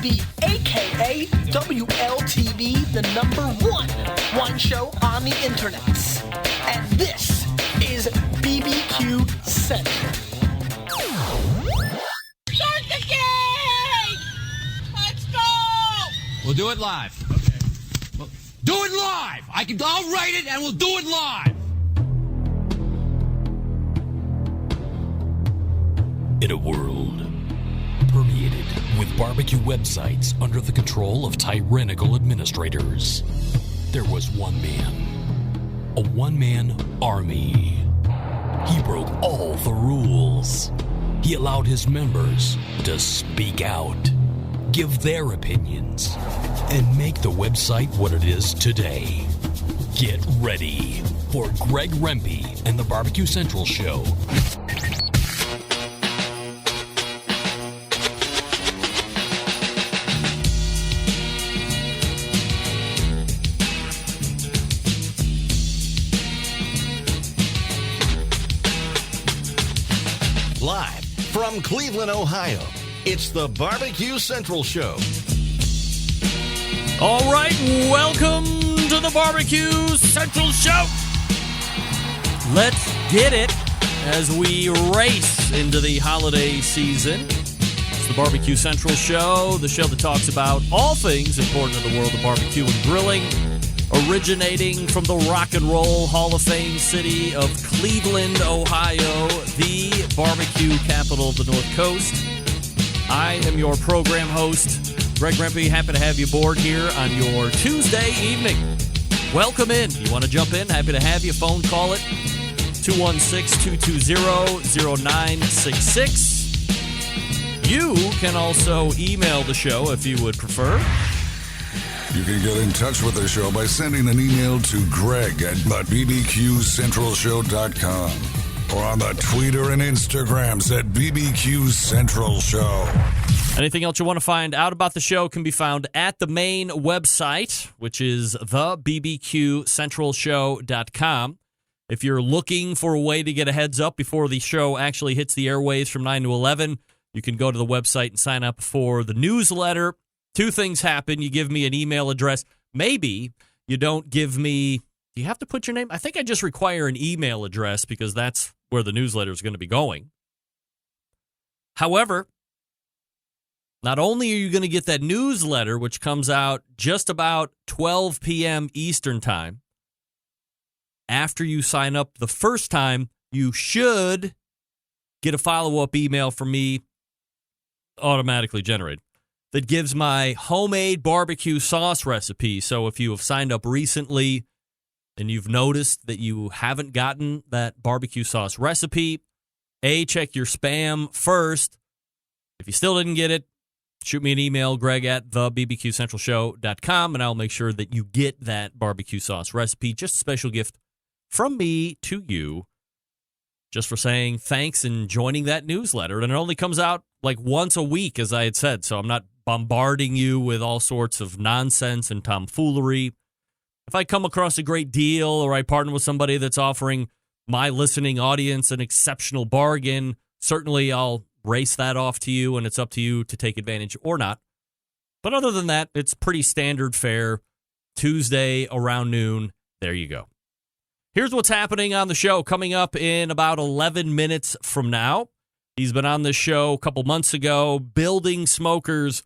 WLTV, a.k.a. WLTV, the number one wine show on the internet. And this is BBQ Central. Start the game! Let's go! We'll do it live. Okay. Well, do it live! I'll write it and we'll do it live! In a world permeated with barbecue websites under the control of tyrannical administrators, there was one man. A one-man army. He broke all the rules. He allowed his members to speak out, give their opinions, and make the website what it is today. Get ready for Greg Rempe and the Barbecue Central Show. Live from Cleveland, Ohio, it's the Barbecue Central Show. All right, welcome to the Barbecue Central Show. Let's get it as we race into the holiday season. It's the Barbecue Central Show, the show that talks about all things important in the world of barbecue and grilling, originating from the Rock and Roll Hall of Fame city of Cleveland, Ohio, the barbecue capital of the North Coast. I am your program host, Greg Rempe. Happy to have you aboard here on your Tuesday evening. Welcome in. You want to jump in? Happy to have you. Phone call it 216-220-0966. You can also email the show if you would prefer. You can get in touch with the show by sending an email to greg@bbqcentralshow.com or on the Twitter and Instagrams at BBQ Central Show. Anything else you want to find out about the show can be found at the main website, which is thebbqcentralshow.com. If you're looking for a way to get a heads up before the show actually hits the airwaves from 9 to 11, you can go to the website and sign up for the newsletter. Two things happen. You give me an email address. Maybe you don't give me... Do you have to put your name? I think I just require an email address because that's where the newsletter is going to be going. However, not only are you going to get that newsletter, which comes out just about 12 p.m. Eastern Time, after you sign up the first time, you should get a follow-up email from me automatically generated that gives my homemade barbecue sauce recipe. So if you have signed up recently and you've noticed that you haven't gotten that barbecue sauce recipe, check your spam first. If you still didn't get it, shoot me an email, greg@thebbqcentralshow.com, and I'll make sure that you get that barbecue sauce recipe. Just a special gift from me to you, just for saying thanks and joining that newsletter. And it only comes out like once a week, as I had said, so I'm not bombarding you with all sorts of nonsense and tomfoolery. If I come across a great deal or I partner with somebody that's offering my listening audience an exceptional bargain, certainly I'll race that off to you, and it's up to you to take advantage or not. But other than that, it's pretty standard fare. Tuesday around noon, there you go. Here's what's happening on the show coming up in about 11 minutes from now. He's been on this show a couple months ago, building smokers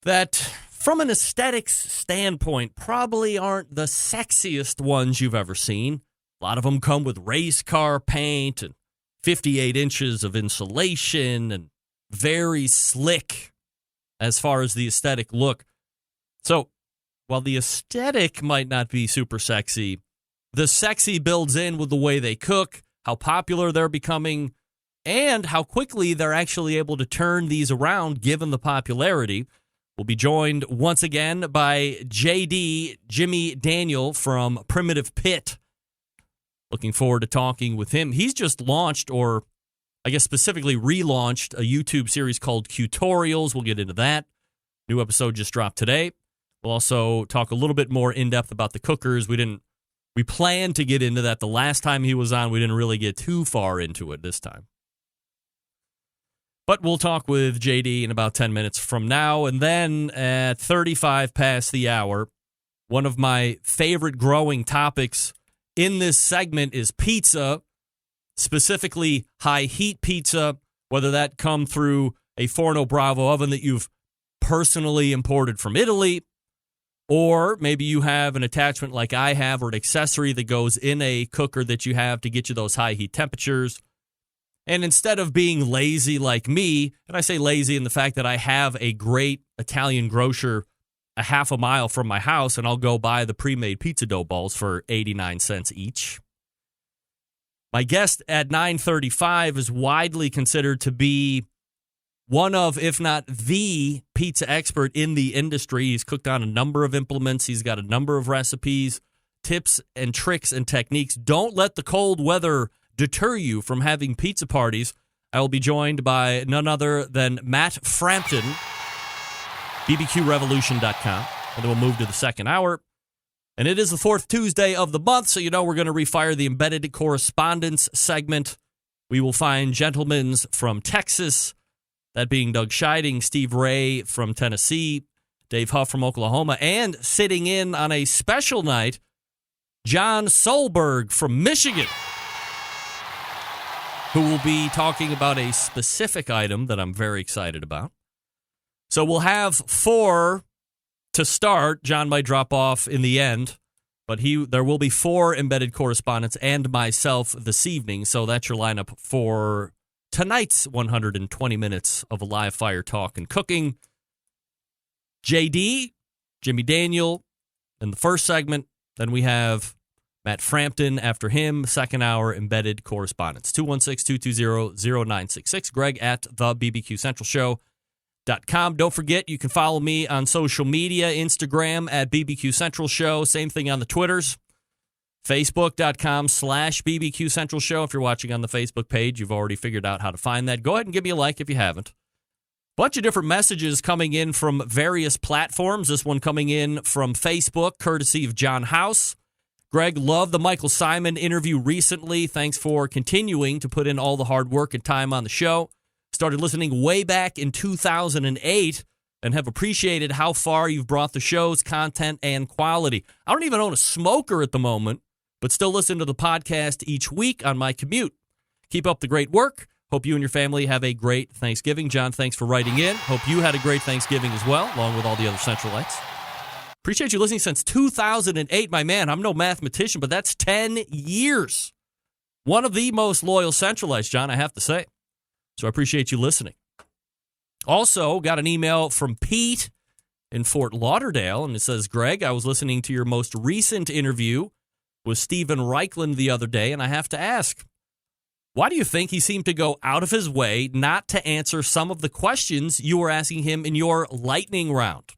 that, from an aesthetics standpoint, probably aren't the sexiest ones you've ever seen. A lot of them come with race car paint and 58 inches of insulation and very slick as far as the aesthetic look. So while the aesthetic might not be super sexy, the sexy builds in with the way they cook, how popular they're becoming, and how quickly they're actually able to turn these around given the popularity. We'll be joined once again by JD, Jimmy Daniel from Primitive Pit. Looking forward to talking with him. He's just launched, or I guess specifically relaunched, a YouTube series called Cutorials. We'll get into that. New episode just dropped today. We'll also talk a little bit more in-depth about the cookers. We planned to get into that the last time he was on. We didn't really get too far into it this time. But we'll talk with JD in about 10 minutes from now. And then at 35 past the hour, one of my favorite growing topics in this segment is pizza, specifically high heat pizza, whether that come through a Forno Bravo oven that you've personally imported from Italy, or maybe you have an attachment like I have or an accessory that goes in a cooker that you have to get you those high heat temperatures. And instead of being lazy like me, and I say lazy in the fact that I have a great Italian grocer a half a mile from my house, and I'll go buy the pre-made pizza dough balls for 89 cents each. My guest at 9:35 is widely considered to be one of, if not the pizza expert in the industry. He's cooked on a number of implements. He's got a number of recipes, tips and tricks and techniques. Don't let the cold weather deter you from having pizza parties. I will be joined by none other than Matt Frampton, bbqrevolution.com, and then we'll move to the second hour. And it is the fourth Tuesday of the month, so you know we're going to refire the embedded correspondence segment. We will find gentlemen from Texas, that being Doug Scheiding, Steve Ray from Tennessee, Dave Huff from Oklahoma, and sitting in on a special night, John Solberg from Michigan, who will be talking about a specific item that I'm very excited about. So we'll have 4 to start. John might drop off in the end, but there will be 4 embedded correspondents and myself this evening. So that's your lineup for tonight's 120 minutes of live fire talk and cooking. JD, Jimmy Daniel in the first segment. Then we have Matt Frampton after him, second hour embedded correspondence. 216-220-0966. Greg at thebbqcentralshow.com. Don't forget, you can follow me on social media, Instagram at BBQ Central Show. Same thing on the Twitters. Facebook.com/BBQ Central Show. If you're watching on the Facebook page, you've already figured out how to find that. Go ahead and give me a like if you haven't. Bunch of different messages coming in from various platforms. This one coming in from Facebook, courtesy of John House. Greg, loved the Michael Simon interview recently. Thanks for continuing to put in all the hard work and time on the show. Started listening way back in 2008 and have appreciated how far you've brought the show's content and quality. I don't even own a smoker at the moment, but still listen to the podcast each week on my commute. Keep up the great work. Hope you and your family have a great Thanksgiving. John, thanks for writing in. Hope you had a great Thanksgiving as well, along with all the other Centralites. Appreciate you listening since 2008, my man. I'm no mathematician, but that's 10 years. One of the most loyal Centralites, John, I have to say. So I appreciate you listening. Also, got an email from Pete in Fort Lauderdale, and it says, Greg, I was listening to your most recent interview with Steven Reichland the other day, and I have to ask, why do you think he seemed to go out of his way not to answer some of the questions you were asking him in your lightning round?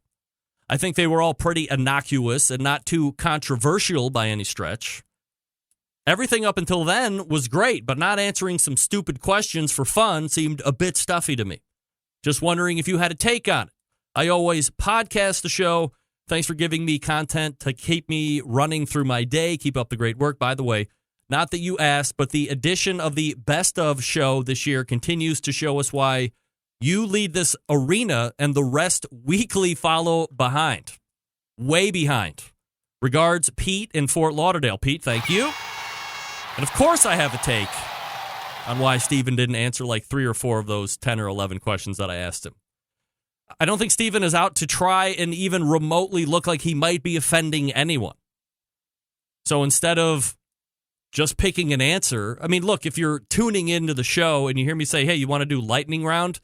I think they were all pretty innocuous and not too controversial by any stretch. Everything up until then was great, but not answering some stupid questions for fun seemed a bit stuffy to me. Just wondering if you had a take on it. I always podcast the show. Thanks for giving me content to keep me running through my day. Keep up the great work. By the way, not that you asked, but the addition of the Best of show this year continues to show us why you lead this arena and the rest weekly follow behind. Way behind. Regards, Pete in Fort Lauderdale. Pete, thank you. And of course I have a take on why Steven didn't answer like 3 or 4 of those 10 or 11 questions that I asked him. I don't think Steven is out to try and even remotely look like he might be offending anyone. So instead of just picking an answer, I mean, look, if you're tuning into the show and you hear me say, hey, you want to do lightning round?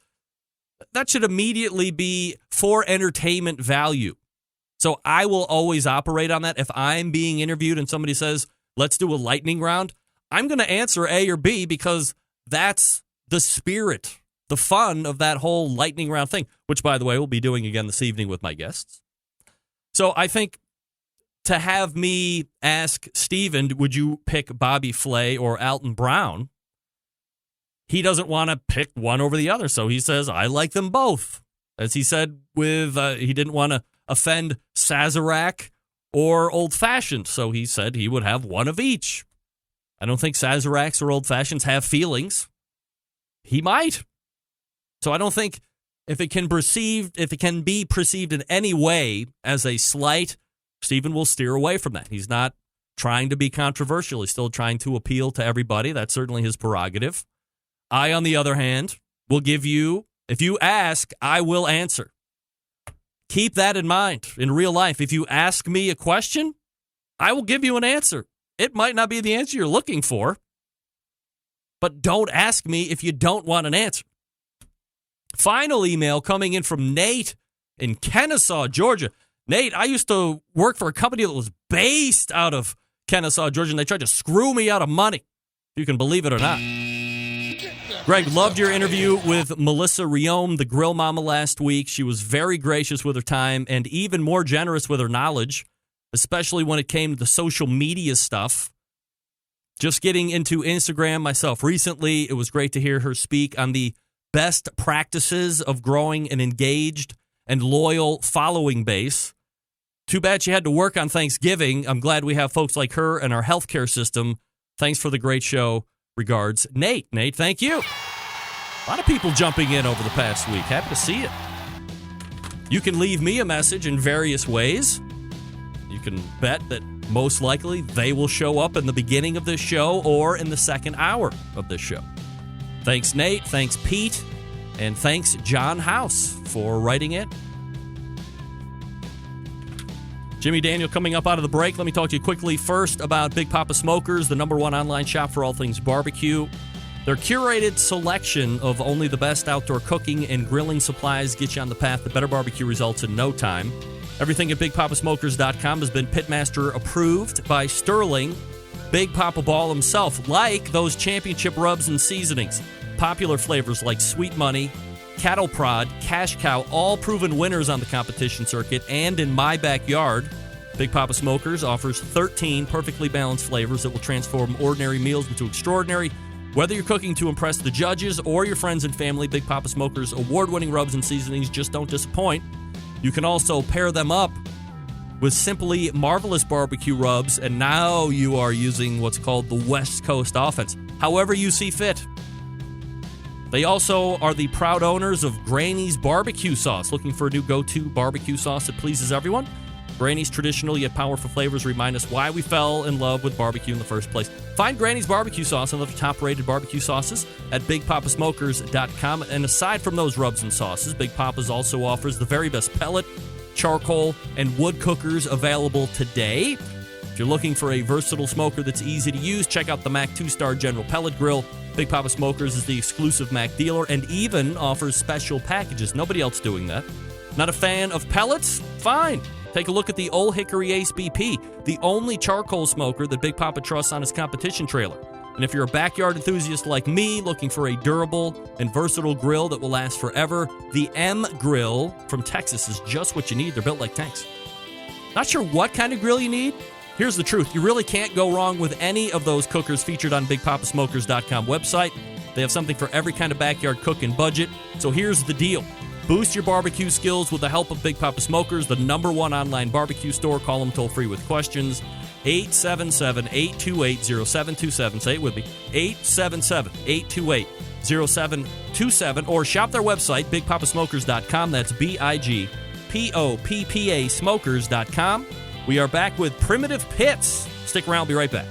That should immediately be for entertainment value. So I will always operate on that. If I'm being interviewed and somebody says, let's do a lightning round, I'm going to answer A or B because that's the spirit, the fun of that whole lightning round thing, which, by the way, we'll be doing again this evening with my guests. So I think to have me ask Steven, would you pick Bobby Flay or Alton Brown? He doesn't want to pick one over the other, so he says, I like them both. As he said, he didn't want to offend Sazerac or Old Fashioned, so he said he would have one of each. I don't think Sazeracs or Old Fashions have feelings. He might. So I don't think if it can be perceived in any way as a slight, Stephen will steer away from that. He's not trying to be controversial. He's still trying to appeal to everybody. That's certainly his prerogative. I, on the other hand, will give you, if you ask, I will answer. Keep that in mind in real life. If you ask me a question, I will give you an answer. It might not be the answer you're looking for, but don't ask me if you don't want an answer. Final email coming in from Nate in Kennesaw, Georgia. Nate, I used to work for a company that was based out of Kennesaw, Georgia, and they tried to screw me out of money, if you can believe it or not. Greg, loved your interview with Melissa Riome, the grill mama, last week. She was very gracious with her time and even more generous with her knowledge, especially when it came to the social media stuff. Just getting into Instagram myself recently, it was great to hear her speak on the best practices of growing an engaged and loyal following base. Too bad she had to work on Thanksgiving. I'm glad we have folks like her in our healthcare system. Thanks for the great show. Regards, Nate. Nate, thank you. A lot of people jumping in over the past week. Happy to see it. You can leave me a message in various ways. You can bet that most likely they will show up in the beginning of this show or in the second hour of this show. Thanks, Nate. Thanks, Pete. And thanks, John House, for writing it. Jimmy Daniel coming up out of the break. Let me talk to you quickly first about Big Papa Smokers, the #1 online shop for all things barbecue. Their curated selection of only the best outdoor cooking and grilling supplies get you on the path to better barbecue results in no time. Everything at BigPapaSmokers.com has been Pitmaster approved by Sterling Big Papa Ball himself, like those championship rubs and seasonings. Popular flavors like Sweet Money, Cattle Prod, Cash Cow, all proven winners on the competition circuit and in my backyard. Big Papa Smokers offers 13 perfectly balanced flavors that will transform ordinary meals into extraordinary. Whether you're cooking to impress the judges or your friends and family, Big Papa Smokers' award-winning rubs and seasonings just don't disappoint. You can also pair them up with Simply Marvelous barbecue rubs, and now you are using what's called the West Coast offense, however you see fit. They also are the proud owners of Granny's Barbecue Sauce. Looking for a new go-to barbecue sauce that pleases everyone? Granny's traditional yet powerful flavors remind us why we fell in love with barbecue in the first place. Find Granny's Barbecue Sauce and other top-rated barbecue sauces at BigPapaSmokers.com. And aside from those rubs and sauces, Big Papa's also offers the very best pellet, charcoal, and wood cookers available today. If you're looking for a versatile smoker that's easy to use, check out the Mac 2-Star General Pellet Grill. Big Papa Smokers is the exclusive Mac dealer and even offers special packages. Nobody else doing that. Not a fan of pellets? Fine. Take a look at the Old Hickory Ace BP, the only charcoal smoker that Big Papa trusts on his competition trailer. And if you're a backyard enthusiast like me looking for a durable and versatile grill that will last forever, the M Grill from Texas is just what you need. They're built like tanks. Not sure what kind of grill you need? Here's the truth. You really can't go wrong with any of those cookers featured on BigPapaSmokers.com website. They have something for every kind of backyard cook and budget. So here's the deal. Boost your barbecue skills with the help of Big Papa Smokers, the #1 online barbecue store. Call them toll-free with questions. 877-828-0727. Say it with me. 877-828-0727. Or shop their website, BigPapaSmokers.com. That's BigPoppa Smokers.com. We are back with Primitive Pits. Stick around. I'll be right back.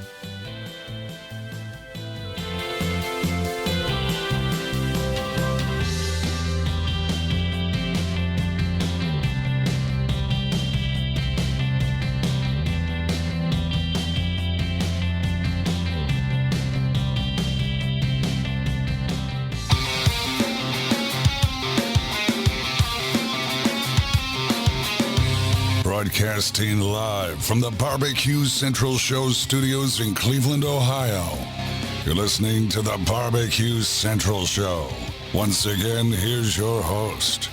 Broadcasting live from the Barbecue Central Show studios in Cleveland, Ohio. You're listening to the Barbecue Central Show. Once again, here's your host,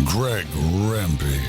Greg Rempe.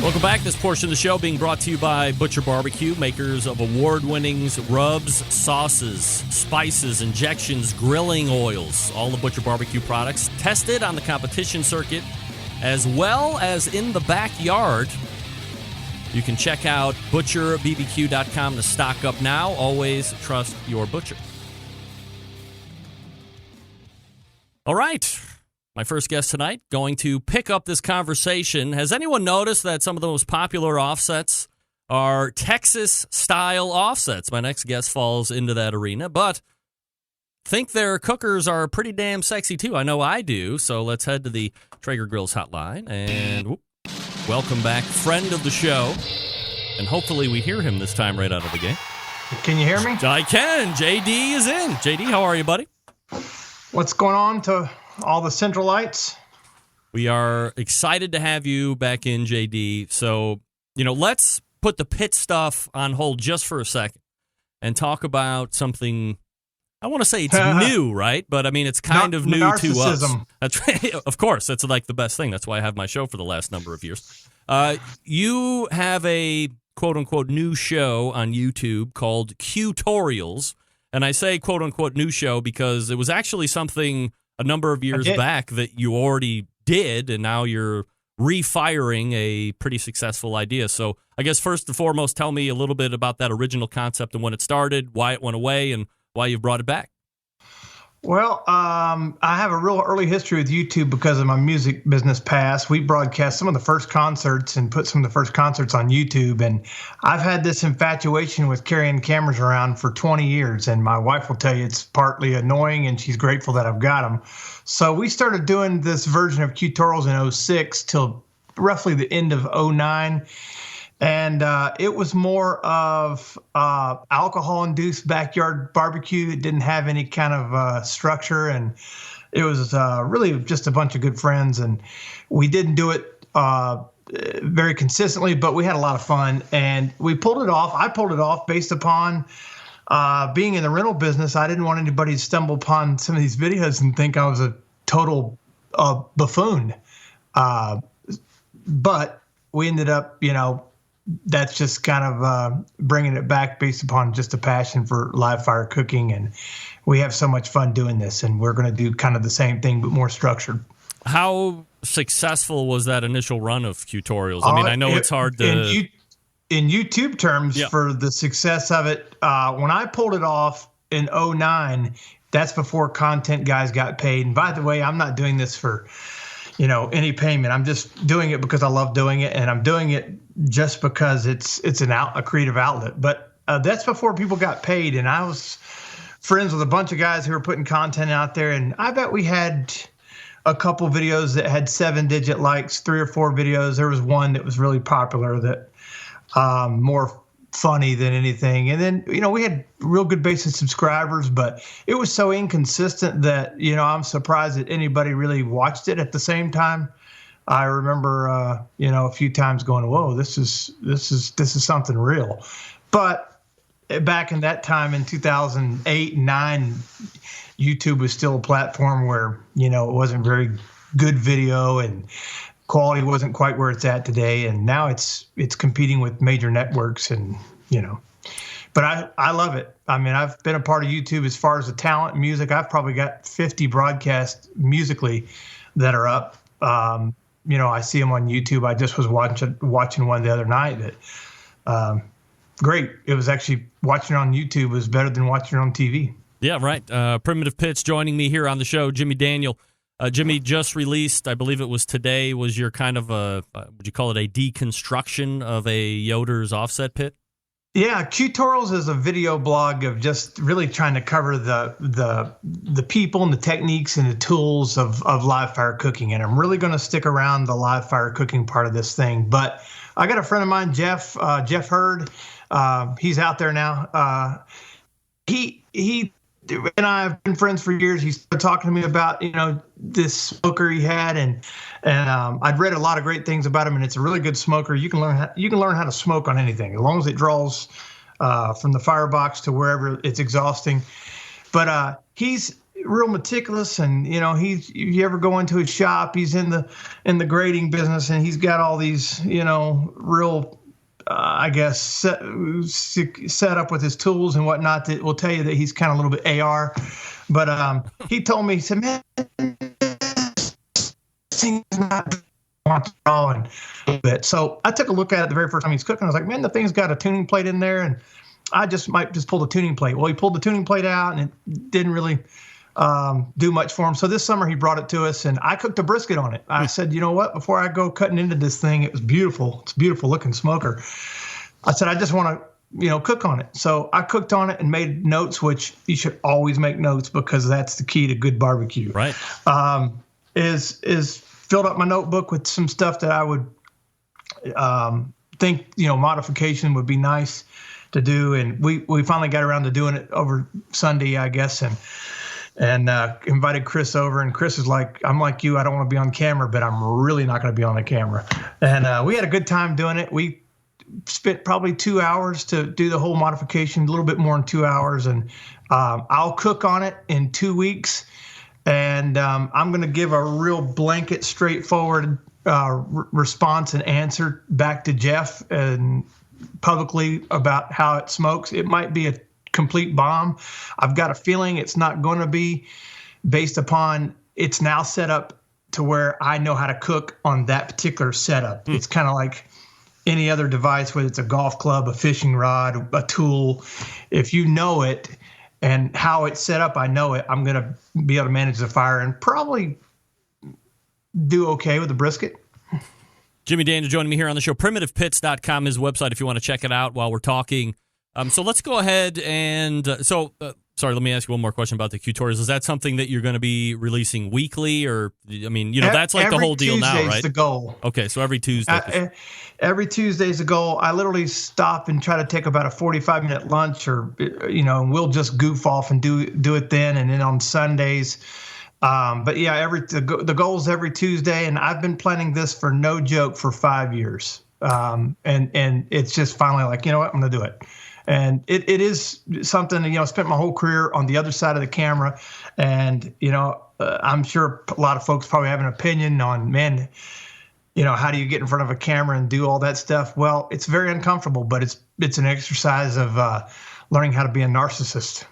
Welcome back. This portion of the show being brought to you by Butcher Barbecue, makers of award-winning rubs, sauces, spices, injections, grilling oils. All the Butcher Barbecue products tested on the competition circuit as well as in the backyard. You can check out butcherbbq.com to stock up now. Always trust your butcher. All right. My first guest tonight going to pick up this conversation. Has anyone noticed that some of the most popular offsets are Texas-style offsets? My next guest falls into that arena, but think their cookers are pretty damn sexy too. I know I do. So let's head to the Traeger Grills hotline and welcome back, friend of the show. And hopefully we hear him this time right out of the gate. Can you hear me? I can. JD is in. JD, how are you, buddy? What's going on to all the Centralites? We are excited to have you back in, JD. So, let's put the pit stuff on hold just for a second and talk about something. I want to say it's new, right? But I mean, it's kind of new to us. That's right. Of course, that's like the best thing. That's why I have my show for the last number of years. You have a quote unquote new show on YouTube called Q-Torials. And I say quote unquote new show because it was actually something a number of years back that you already did, and now you're refiring a pretty successful idea. So I guess first and foremost, tell me a little bit about that original concept and when it started, why it went away, and why you've brought it back. Well, I have a real early history with YouTube because of my music business past. We broadcast some of the first concerts and put some of the first concerts on YouTube. And I've had this infatuation with carrying cameras around for 20 years. And my wife will tell you it's partly annoying, and she's grateful that I've got them. So we started doing this version of Q-Torials in 2006 till roughly the end of 2009. And it was more of alcohol-induced backyard barbecue. It didn't have any kind of structure, and it was really just a bunch of good friends. And we didn't do it very consistently, but we had a lot of fun. And we pulled it off. I pulled it off based upon being in the rental business. I didn't want anybody to stumble upon some of these videos and think I was a total buffoon. But we ended up, that's just kind of bringing it back based upon just a passion for live fire cooking. And we have so much fun doing this, and we're going to do kind of the same thing, but more structured. How successful was that initial run of Q-Torials? I mean, I know it's hard to... In YouTube terms, for the success of it, when I pulled it off in 2009, that's before content guys got paid. And by the way, I'm not doing this for, any payment. I'm just doing it because I love doing it, and I'm doing it just because it's a creative outlet. But that's before people got paid, and I was friends with a bunch of guys who were putting content out there, and I bet we had a couple videos that had 7-digit likes, 3 or 4 videos. There was one that was really popular that more funny than anything. And then, we had real good base of subscribers, but it was so inconsistent that, I'm surprised that anybody really watched it at the same time. I remember, a few times going, whoa, this is something real. But back in that time in 2008 and 2009, YouTube was still a platform where, it wasn't very good video and quality wasn't quite where it's at today. And now it's competing with major networks and, but I love it. I mean, I've been a part of YouTube as far as the talent and music. I've probably got 50 broadcasts musically that are up. I see them on YouTube. I just was watching one the other night that, great. It was actually watching it on YouTube was better than watching it on TV. Yeah, right. Primitive Pits joining me here on the show, Jimmy Daniel. Jimmy just released, I believe it was today, was your kind of would you call it a deconstruction of a Yoder's offset pit? Yeah, Q-Torials is a video blog of just really trying to cover the people and the techniques and the tools of live fire cooking. And I'm really going to stick around the live fire cooking part of this thing. But I got a friend of mine, Jeff Hurd. He's out there now. He and I have been friends for years. He started talking to me about, this smoker he had, and I'd read a lot of great things about him, and it's a really good smoker. You can learn how to smoke on anything as long as it draws from the firebox to wherever it's exhausting. But he's real meticulous, and you ever go into his shop, he's in the grading business, and he's got all these real I guess set up with his tools and whatnot that will tell you that he's kind of a little bit AR. But he told me, he said, man, this thing's not drawing a bit. So I took a look at it the very first time he's cooking. I was like, man, the thing's got a tuning plate in there, and I might just pull the tuning plate. Well, he pulled the tuning plate out, and it didn't really do much for him. So this summer he brought it to us, and I cooked a brisket on it. I said, you know what? Before I go cutting into this thing, it was beautiful. It's a beautiful looking smoker. I said, I just want to, cook on it. So I cooked on it and made notes, which you should always make notes because that's the key to good barbecue. Right. Is filled up my notebook with some stuff that I would think, modification would be nice to do. And we finally got around to doing it over Sunday, I guess. And invited Chris over, and Chris is like, I'm like you, I don't want to be on camera, but I'm really not going to be on the camera. And we had a good time doing it. We spent probably 2 hours to do the whole modification, a little bit more than 2 hours. And I'll cook on it in 2 weeks. And I'm going to give a real blanket, straightforward response and answer back to Jeff and publicly about how it smokes. It might be a complete bomb. I've got a feeling it's not going to be, based upon it's now set up to where I know how to cook on that particular setup. It's kind of like any other device, whether it's a golf club, a fishing rod, a tool. If you know it and how it's set up, I know it, I'm going to be able to manage the fire and probably do okay with the brisket. Jimmy Daniel joining me here on the show. PrimitivePits.com is his website if you want to check it out while we're talking. So let's go ahead and sorry, let me ask you one more question about the Q-Tours. Is that something that you're going to be releasing weekly, or that's like the whole deal now, right? Every Tuesday's the goal. Okay, so every Tuesday. Every Tuesday's the goal. I literally stop and try to take about a 45-minute lunch, or and we'll just goof off and do it then, and then on Sundays. But yeah, the goal is every Tuesday, and I've been planning this for no joke for 5 years. And it's just finally like, you know what, I'm going to do it. And it is something, I spent my whole career on the other side of the camera. And, I'm sure a lot of folks probably have an opinion on, man, how do you get in front of a camera and do all that stuff? Well, it's very uncomfortable, but it's an exercise of learning how to be a narcissist.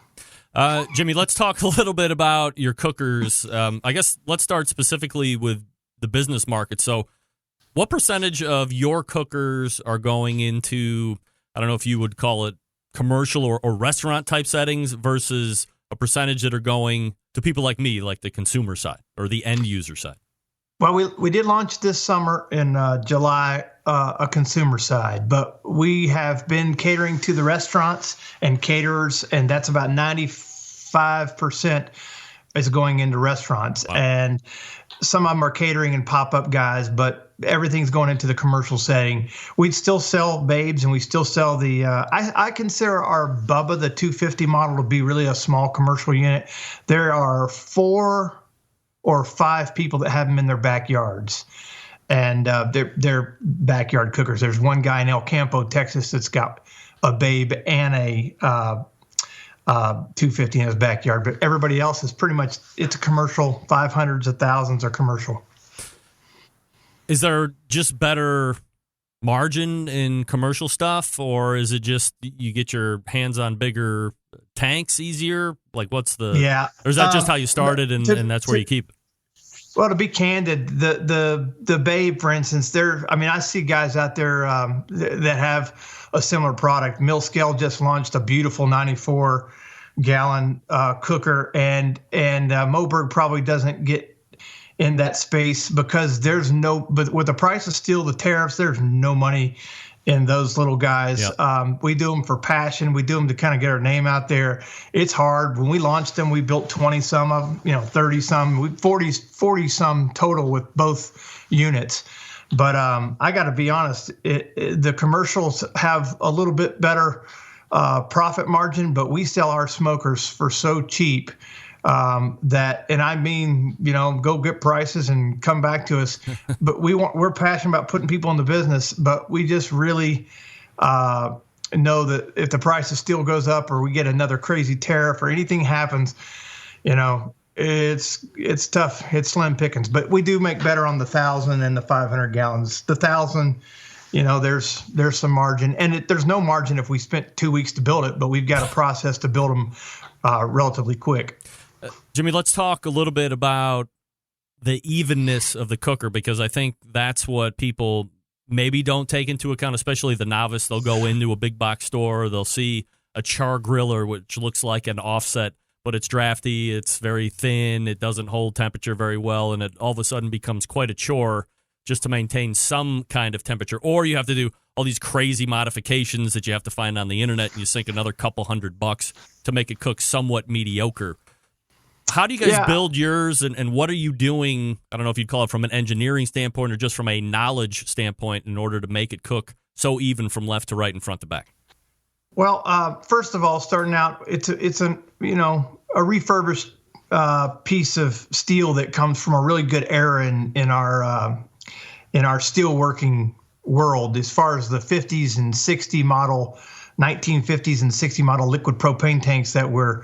Jimmy, let's talk a little bit about your cookers. I guess let's start specifically with the business market. So what percentage of your cookers are going into, I don't know if you would call it commercial or restaurant type settings, versus a percentage that are going to people like me, like the consumer side or the end user side? Well, we did launch this summer in July, a consumer side, but we have been catering to the restaurants and caterers, and that's about 95% is going into restaurants. Wow. And some of them are catering and pop-up guys, but everything's going into the commercial setting. We still sell Babes, and we still sell the I consider our Bubba, the 250 model, to be really a small commercial unit. There are 4 or 5 people that have them in their backyards, and they're backyard cookers. There's one guy in El Campo, Texas, that's got a Babe and a 250 in his backyard, but everybody else is pretty much, it's a commercial. 500s of thousands are commercial. Is there just better margin in commercial stuff, or is it just you get your hands on bigger tanks easier? Like, what's the? Yeah. Or is that just how you started, and that's where you keep it? Well, to be candid, the Babe, for instance, I see guys out there that have a similar product. Millscale just launched a beautiful 94-gallon cooker, and Moberg probably doesn't get in that space because but with the price of steel, the tariffs, there's no money in those little guys. Yep. We do them for passion. We do them to kind of get our name out there. It's hard. When we launched them, we built 20 some of them, 30 some, 40 some total with both units. But I got to be honest, the commercials have a little bit better profit margin, but we sell our smokers for so cheap that, and I mean, go get prices and come back to us. But we're passionate about putting people in the business, but we just really know that if the price of steel goes up, or we get another crazy tariff, or anything happens, it's tough. It's slim pickings, but we do make better on the 1,000 and the 500 gallons. The 1,000, there's some margin, and there's no margin if we spent 2 weeks to build it, but we've got a process to build them relatively quick. Jimmy, let's talk a little bit about the evenness of the cooker, because I think that's what people maybe don't take into account, especially the novice. They'll go into a big box store, they'll see a char griller, which looks like an offset, but it's drafty, it's very thin, it doesn't hold temperature very well, and it all of a sudden becomes quite a chore just to maintain some kind of temperature. Or you have to do all these crazy modifications that you have to find on the internet, and you sink another couple $100 to make it cook somewhat mediocre. How do you guys build yours, and what are you doing, I don't know if you'd call it from an engineering standpoint or just from a knowledge standpoint, in order to make it cook so even from left to right and front to back? Well, first of all, starting out, it's a refurbished piece of steel that comes from a really good era in our steelworking world, as far as the 50s and 60 model, 1950s and 60 model liquid propane tanks that we're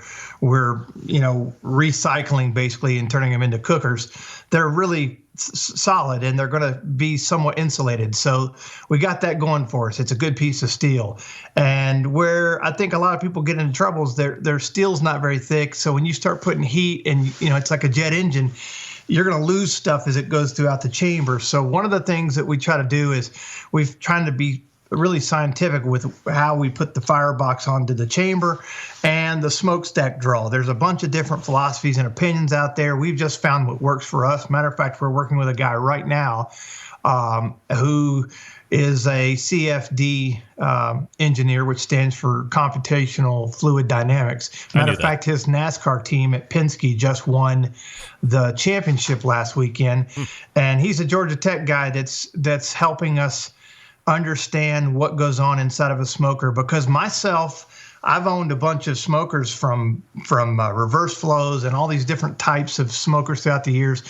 recycling basically and turning them into cookers. They're really solid, and they're going to be somewhat insulated. So we got that going for us. It's a good piece of steel. And where I think a lot of people get into trouble is their steel's not very thick. So when you start putting heat and, it's like a jet engine, you're going to lose stuff as it goes throughout the chamber. So one of the things that we try to do is we've tried to be really scientific with how we put the firebox onto the chamber and the smokestack draw. There's a bunch of different philosophies and opinions out there. We've just found what works for us. Matter of fact, we're working with a guy right now who is a CFD engineer, which stands for Computational Fluid Dynamics. Matter of fact, his NASCAR team at Penske just won the championship last weekend, and he's a Georgia Tech guy that's helping us understand what goes on inside of a smoker. Because myself, I've owned a bunch of smokers from reverse flows and all these different types of smokers throughout the years.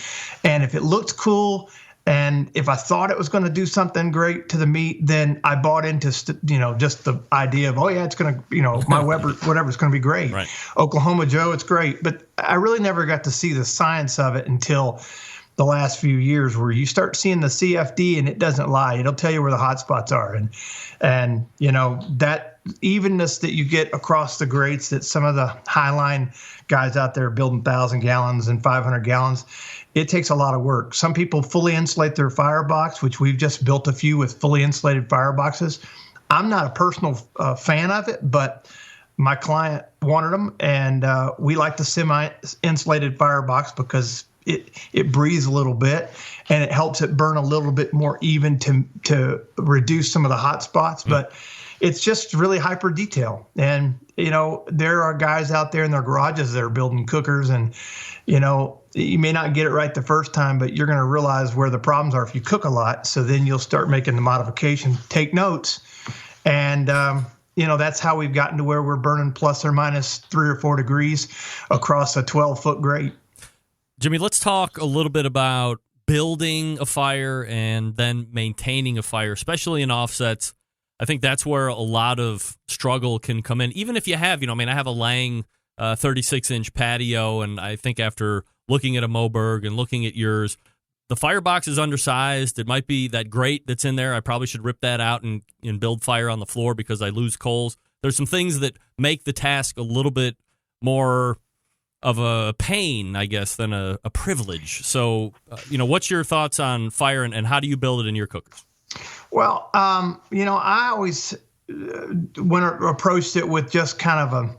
And if it looked cool, and if I thought it was going to do something great to the meat, then I bought into, just the idea of, it's going to, my Weber, whatever's going to be great. Right. Oklahoma Joe, it's great. But I really never got to see the science of it until the last few years, where you start seeing the CFD and it doesn't lie. It'll tell you where the hot spots are. And that evenness that you get across the grates that some of the Highline guys out there building 1,000 gallons and 500 gallons, it takes a lot of work. Some people fully insulate their firebox, which we've just built a few with fully insulated fireboxes. I'm not a personal fan of it, but my client wanted them, and we like the semi-insulated firebox because it breathes a little bit, and it helps it burn a little bit more even to reduce some of the hot spots. But it's just really hyper detail. And, there are guys out there in their garages that are building cookers, and, you may not get it right the first time, but you're going to realize where the problems are if you cook a lot. So then you'll start making the modification, take notes. And, that's how we've gotten to where we're burning plus or minus 3 or 4 degrees across a 12-foot grate. Jimmy, let's talk a little bit about building a fire and then maintaining a fire, especially in offsets. I think that's where a lot of struggle can come in. Even if you have, I have a Lang 36-inch patio, and I think after looking at a Moberg and looking at yours, the firebox is undersized. It might be that grate that's in there. I probably should rip that out and build fire on the floor because I lose coals. There's some things that make the task a little bit more of a pain, I guess, than a privilege. So, what's your thoughts on fire, and how do you build it in your cookers? Well, I always approached it with just kind of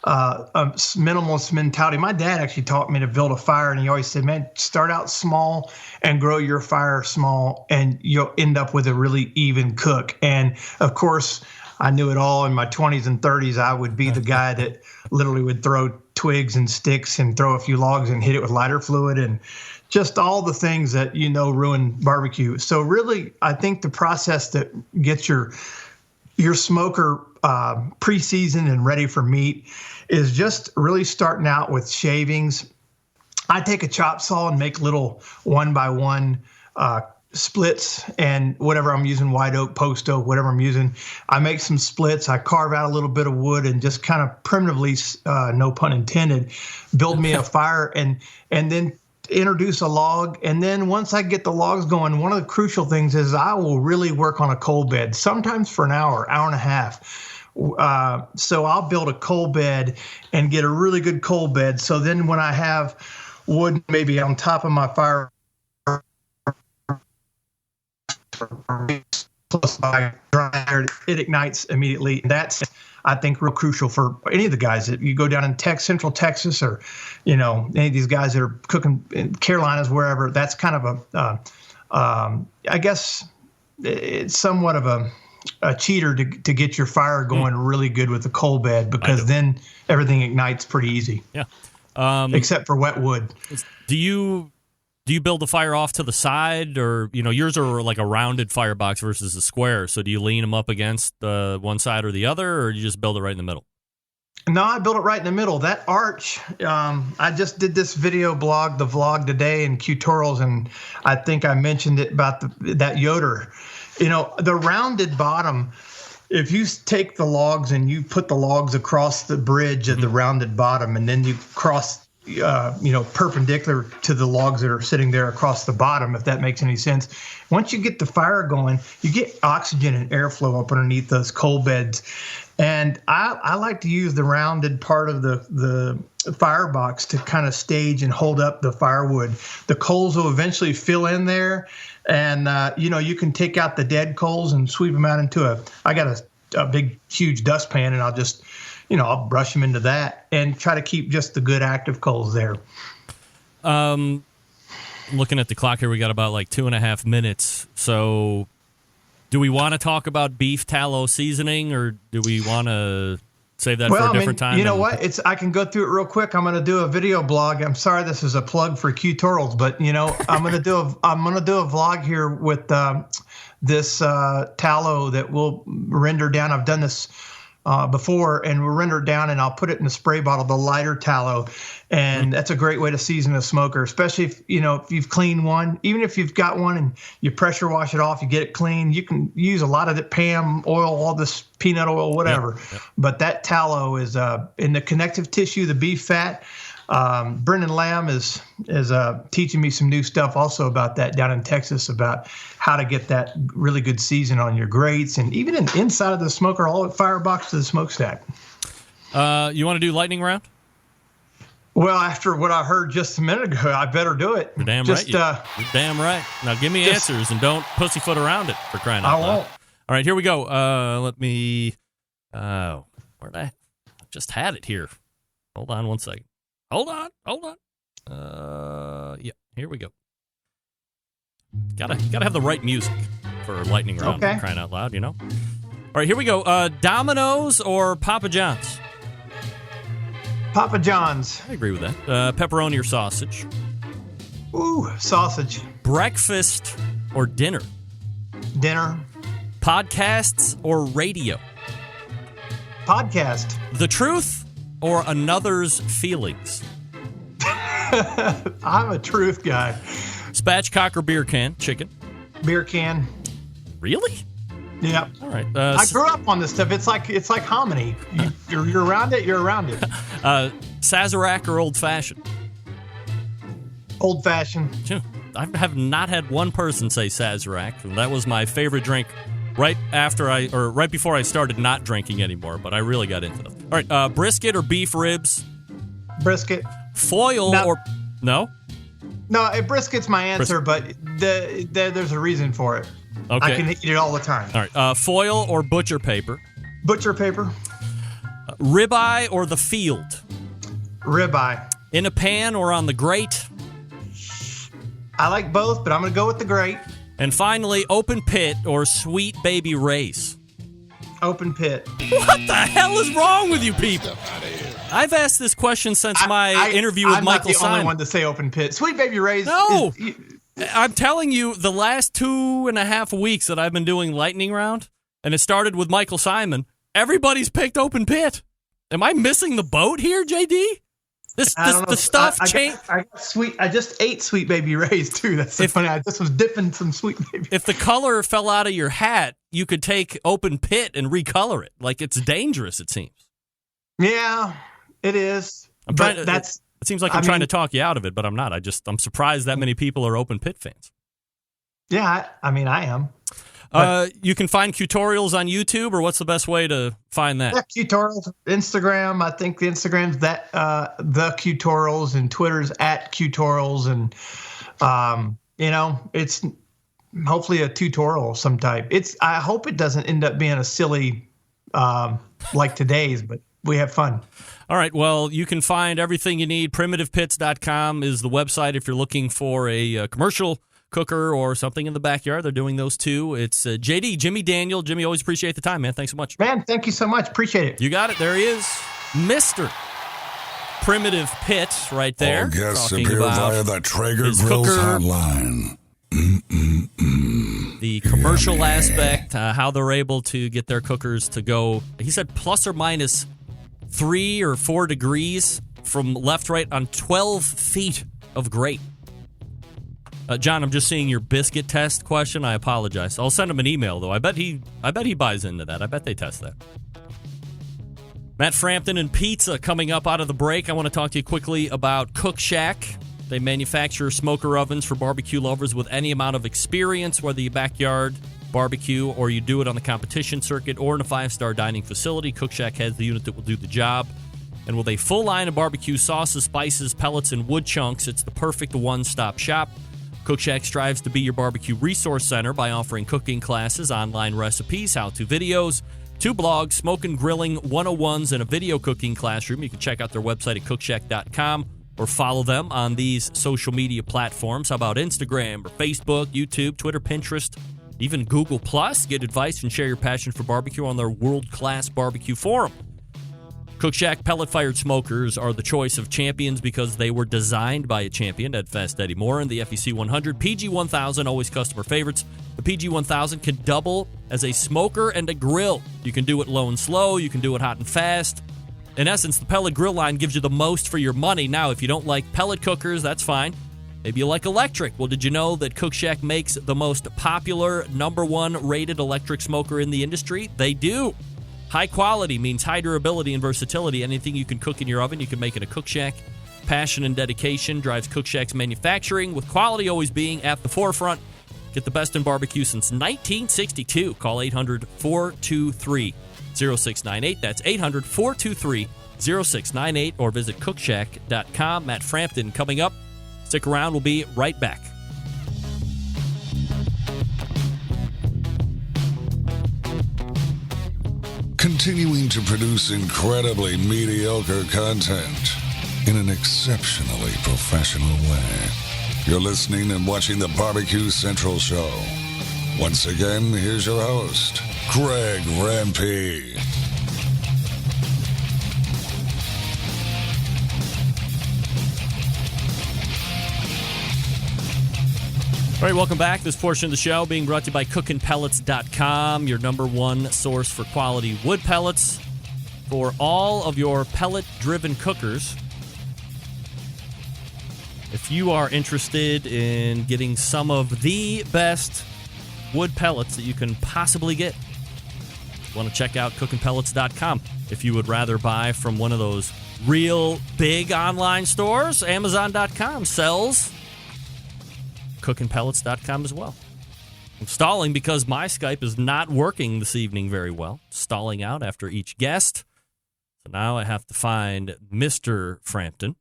a minimalist mentality. My dad actually taught me to build a fire, and he always said, man, start out small and grow your fire small, and you'll end up with a really even cook. And, of course, I knew it all. In my 20s and 30s, I would be the guy that literally would throw twigs and sticks and throw a few logs and hit it with lighter fluid and just all the things that ruin barbecue. So really, I think the process that gets your smoker pre-seasoned and ready for meat is just really starting out with shavings. I take a chop saw and make little 1x1 splits and whatever I'm using, white oak, post oak, whatever I'm using. I make some splits. I carve out a little bit of wood and just kind of primitively, no pun intended, build me a fire and then introduce a log. And then once I get the logs going, one of the crucial things is I will really work on a coal bed, sometimes for an hour and a half. So I'll build a coal bed and get a really good coal bed. So then when I have wood maybe on top of my fire, plus by dry air, it ignites immediately. That's, I think, real crucial for any of the guys that you go down in Central Texas, or any of these guys that are cooking in Carolinas, wherever. That's kind of I guess it's somewhat of a cheater to get your fire going really good with the coal bed, because then everything ignites pretty easy. Yeah. Except for wet wood. Do you build the fire off to the side, or yours are like a rounded firebox versus a square? So do you lean them up against one side or the other, or do you just build it right in the middle? No, I built it right in the middle. That arch, I just did this video blog, the vlog today in Q-Torals, and I think I mentioned it about that Yoder. The rounded bottom, if you take the logs and you put the logs across the bridge of the rounded bottom, and then you cross perpendicular to the logs that are sitting there across the bottom, if that makes any sense. Once you get the fire going, you get oxygen and airflow up underneath those coal beds. And I like to use the rounded part of the firebox to kind of stage and hold up the firewood. The coals will eventually fill in there, and you can take out the dead coals and sweep them out into I got a big, huge dustpan, and I'll just I'll brush them into that and try to keep just the good active coals there. Looking at the clock here, we got about like 2.5 minutes. So do we want to talk about beef tallow seasoning, or do we want to save that for a different time? You know what? I can go through it real quick. I'm going to do a video blog. I'm sorry this is a plug for Q-Torals, but I'm going to do a vlog here with this tallow that we'll render down. I've done this before, and we'll render it down, and I'll put it in a spray bottle, the lighter tallow. And that's a great way to season a smoker, especially if you've cleaned one. Even if you've got one and you pressure wash it off, you get it clean. You can use a lot of the Pam oil, all this peanut oil, whatever. Yep. But that tallow is in the connective tissue, the beef fat. Brendan Lamb is teaching me some new stuff also about that down in Texas, about how to get that really good season on your grates and even inside of the smoker, all the firebox to the smokestack. You want to do lightning round? Well, after what I heard just a minute ago, I better do it. You're damn right. You're damn right. Now give me answers and don't pussyfoot around it, for crying out loud. I won't. All right, here we go. Let me. Where'd I just had it here? Hold on one second. Hold on. Yeah, here we go. Gotta have the right music for lightning round. Okay. Crying out loud, All right, here we go. Domino's or Papa John's? Papa John's. I agree with that. Pepperoni or sausage? Ooh, sausage. Breakfast or dinner? Dinner. Podcasts or radio? Podcast. The truth or another's feelings? I'm a truth guy. Spatchcock or beer can? Chicken. Beer can. Really? Yeah. All right. I grew up on this stuff. It's like hominy. You're around it. You're around it. Sazerac or old fashioned? Old fashioned. I have not had one person say Sazerac, and that was my favorite drink right before I started not drinking anymore. But I really got into them. All right. Brisket or beef ribs? Brisket. Foil or no? No, brisket's my answer, but there's a reason for it. Okay. I can eat it all the time. All right. Foil or butcher paper? Butcher paper. Ribeye or the field? Ribeye. In a pan or on the grate? I like both, but I'm going to go with the grate. And finally, open pit or Sweet Baby Ray's? Open pit. What the hell is wrong with you people? I've asked this question since my interview with Michael Simon. I'm not the only one to say open pit. Sweet Baby Ray's. No. I'm telling you, the last 2.5 weeks that I've been doing Lightning Round, and it started with Michael Simon, everybody's picked open pit. Am I missing the boat here, JD? The stuff changed. I just ate Sweet Baby Ray's too. That's so funny. I just was dipping some Sweet Baby. If the color fell out of your hat, you could take open pit and recolor it. Like, it's dangerous, it seems. Yeah, it is. It seems like I'm trying to talk you out of it, but I'm not. I'm surprised that many people are open pit fans. Yeah, I am. You can find tutorials on YouTube, or what's the best way to find that? Yeah, tutorials, Instagram. I think the Instagram's the tutorials, and Twitter's @tutorials, and it's hopefully a tutorial of some type. I hope it doesn't end up being a silly like today's, but we have fun. All right. Well, you can find everything you need. PrimitivePits.com is the website if you're looking for a commercial cooker or something in the backyard. They're doing those too. It's JD, Jimmy Daniel. Jimmy, always appreciate the time, man. Thanks so much. Man, thank you so much. Appreciate it. You got it. There he is. Mr. Primitive Pit right there. All guests appear via the Traeger Grills hotline. The commercial aspect, how they're able to get their cookers to go, he said plus or minus 3 or 4 degrees from left, right on 12 feet of grate. John, I'm just seeing your biscuit test question. I apologize. I'll send him an email, though. I bet he buys into that. I bet they test that. Matt Frampton and pizza coming up out of the break. I want to talk to you quickly about Cook Shack. They manufacture smoker ovens for barbecue lovers with any amount of experience, whether you backyard barbecue or you do it on the competition circuit or in a 5-star dining facility. Cook Shack has the unit that will do the job. And with a full line of barbecue sauces, spices, pellets, and wood chunks, it's the perfect one-stop shop. Cook Shack strives to be your barbecue resource center by offering cooking classes, online recipes, how-to videos, 2 blogs, smoke and grilling 101s, and a video cooking classroom. You can check out their website at cookshack.com or follow them on these social media platforms. How about Instagram or Facebook, YouTube, Twitter, Pinterest, even Google+. Get advice and share your passion for barbecue on their world-class barbecue forum. Cook Shack pellet-fired smokers are the choice of champions because they were designed by a champion, Ed Fast Eddie Moore, and the FEC 100. PG 1000, always customer favorites. The PG 1000 can double as a smoker and a grill. You can do it low and slow. You can do it hot and fast. In essence, the pellet grill line gives you the most for your money. Now, if you don't like pellet cookers, that's fine. Maybe you like electric. Well, did you know that Cook Shack makes the most popular, #1 rated electric smoker in the industry? They do. High quality means high durability and versatility. Anything you can cook in your oven, you can make in a Cook Shack. Passion and dedication drives Cook Shack's manufacturing, with quality always being at the forefront. Get the best in barbecue since 1962. Call 800-423-0698. That's 800-423-0698, or visit cookshack.com. Matt Frampton coming up. Stick around. We'll be right back. Continuing to produce incredibly mediocre content in an exceptionally professional way. You're listening and watching the Barbecue Central Show. Once again, here's your host, Greg Rempe. All right, welcome back. This portion of the show being brought to you by cookinpellets.com, your #1 source for quality wood pellets for all of your pellet-driven cookers. If you are interested in getting some of the best wood pellets that you can possibly get, you want to check out cookinpellets.com. If you would rather buy from one of those real big online stores, Amazon.com sells cookinpellets.com as well. I'm stalling because my Skype is not working this evening very well. Stalling out after each guest. So now I have to find Mr. Frampton.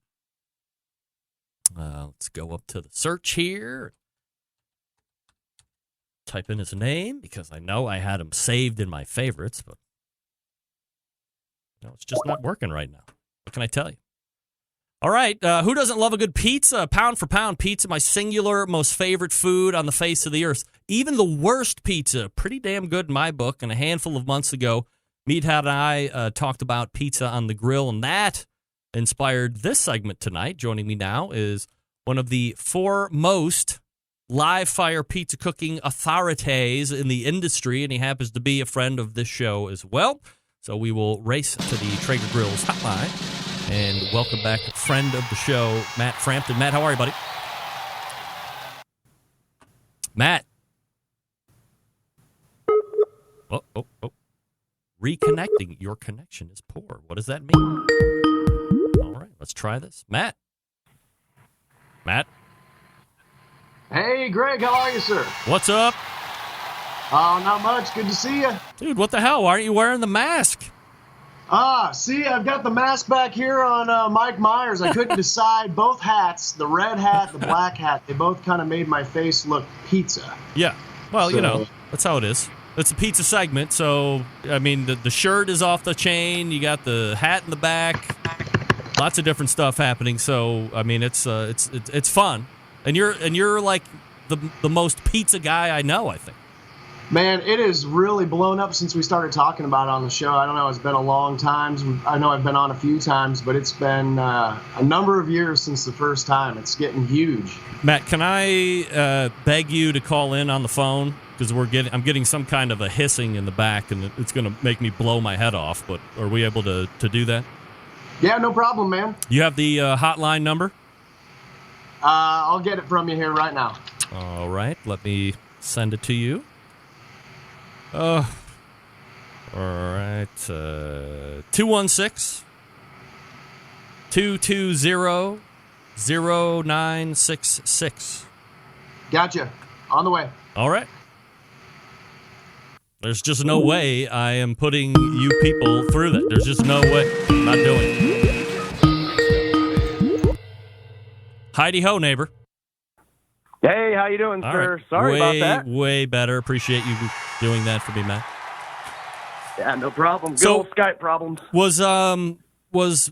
Let's go up to the search here. Type in his name because I know I had him saved in my favorites, but it's just not working right now. What can I tell you? All right, who doesn't love a good pizza? Pound for pound, pizza, my singular most favorite food on the face of the earth. Even the worst pizza, pretty damn good in my book. And a handful of months ago, Meathead and I talked about pizza on the grill, and that inspired this segment tonight. Joining me now is one of the foremost live fire pizza cooking authorities in the industry, and he happens to be a friend of this show as well. So we will race to the Traeger Grills hotline And welcome back, friend of the show, Matt Frampton. Matt, how are you, buddy? Matt. Oh. Reconnecting. Your connection is poor. What does that mean? All right, let's try this. Matt. Hey, Greg, how are you, sir? What's up? Oh, not much. Good to see you. Dude, what the hell? Why aren't you wearing the mask? See, I've got the mask back here on Mike Myers. I couldn't decide. Both hats, the red hat, the black hat, they both kind of made my face look pizza. Yeah. Well, that's how it is. It's a pizza segment, so, I mean, the shirt is off the chain. You got the hat in the back. Lots of different stuff happening, so, I mean, it's fun. And you're like the most pizza guy I know, I think. Man, it has really blown up since we started talking about it on the show. I don't know, it's been a long time. I know I've been on a few times, but it's been a number of years since the first time. It's getting huge. Matt, can I beg you to call in on the phone? Because I'm getting some kind of a hissing in the back, and it's going to make me blow my head off. But are we able to do that? Yeah, no problem, man. You have the hotline number? I'll get it from you here right now. All right, let me send it to you. All right. 216-220-0966. Gotcha. On the way. All right. There's just no way I am putting you people through that. There's just no way. I'm not doing it. Heidi ho, neighbor. Hey, how you doing, sir? Right. Sorry about that. Way better. Appreciate you doing that for me, Matt. Yeah, no problem. Good old Skype problems. Was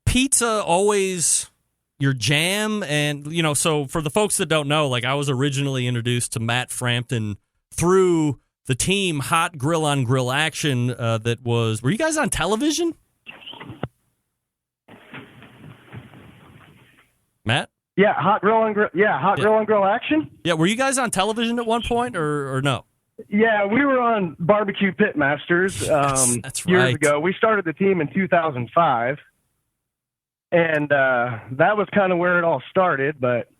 pizza always your jam? And, so for the folks that don't know, like I was originally introduced to Matt Frampton through the team Hot Grill on Grill Action were you guys on television? Matt? Yeah, Hot Grill on Grill. Yeah, Grill on Grill Action. Yeah, were you guys on television at one point or no? Yeah, we were on Barbecue Pitmasters that's years right. ago. We started the team in 2005, and that was kind of where it all started. But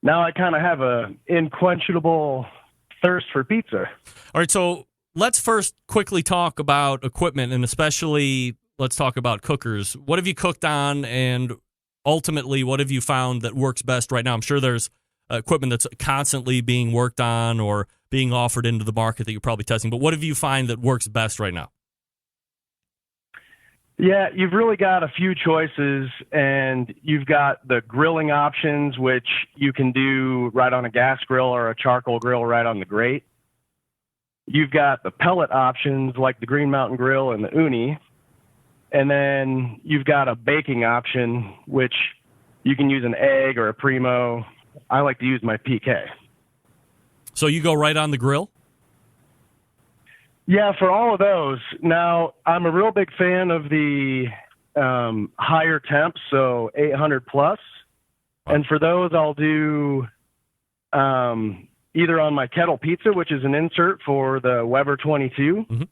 now I kind of have a unquenchable thirst for pizza. All right, so let's first quickly talk about equipment, and especially let's talk about cookers. What have you cooked on, and ultimately, what have you found that works best right now? I'm sure there's equipment that's constantly being worked on or being offered into the market that you're probably testing, but what have you find that works best right now? Yeah, you've really got a few choices, and you've got the grilling options, which you can do right on a gas grill or a charcoal grill right on the grate. You've got the pellet options like the Green Mountain Grill and the Uni. And then you've got a baking option, which you can use an egg or a Primo. I like to use my PK. So you go right on the grill? Yeah, for all of those. Now, I'm a real big fan of the higher temps, so 800 plus. And for those, I'll do either on my kettle pizza, which is an insert for the Weber 22. Mm-hmm.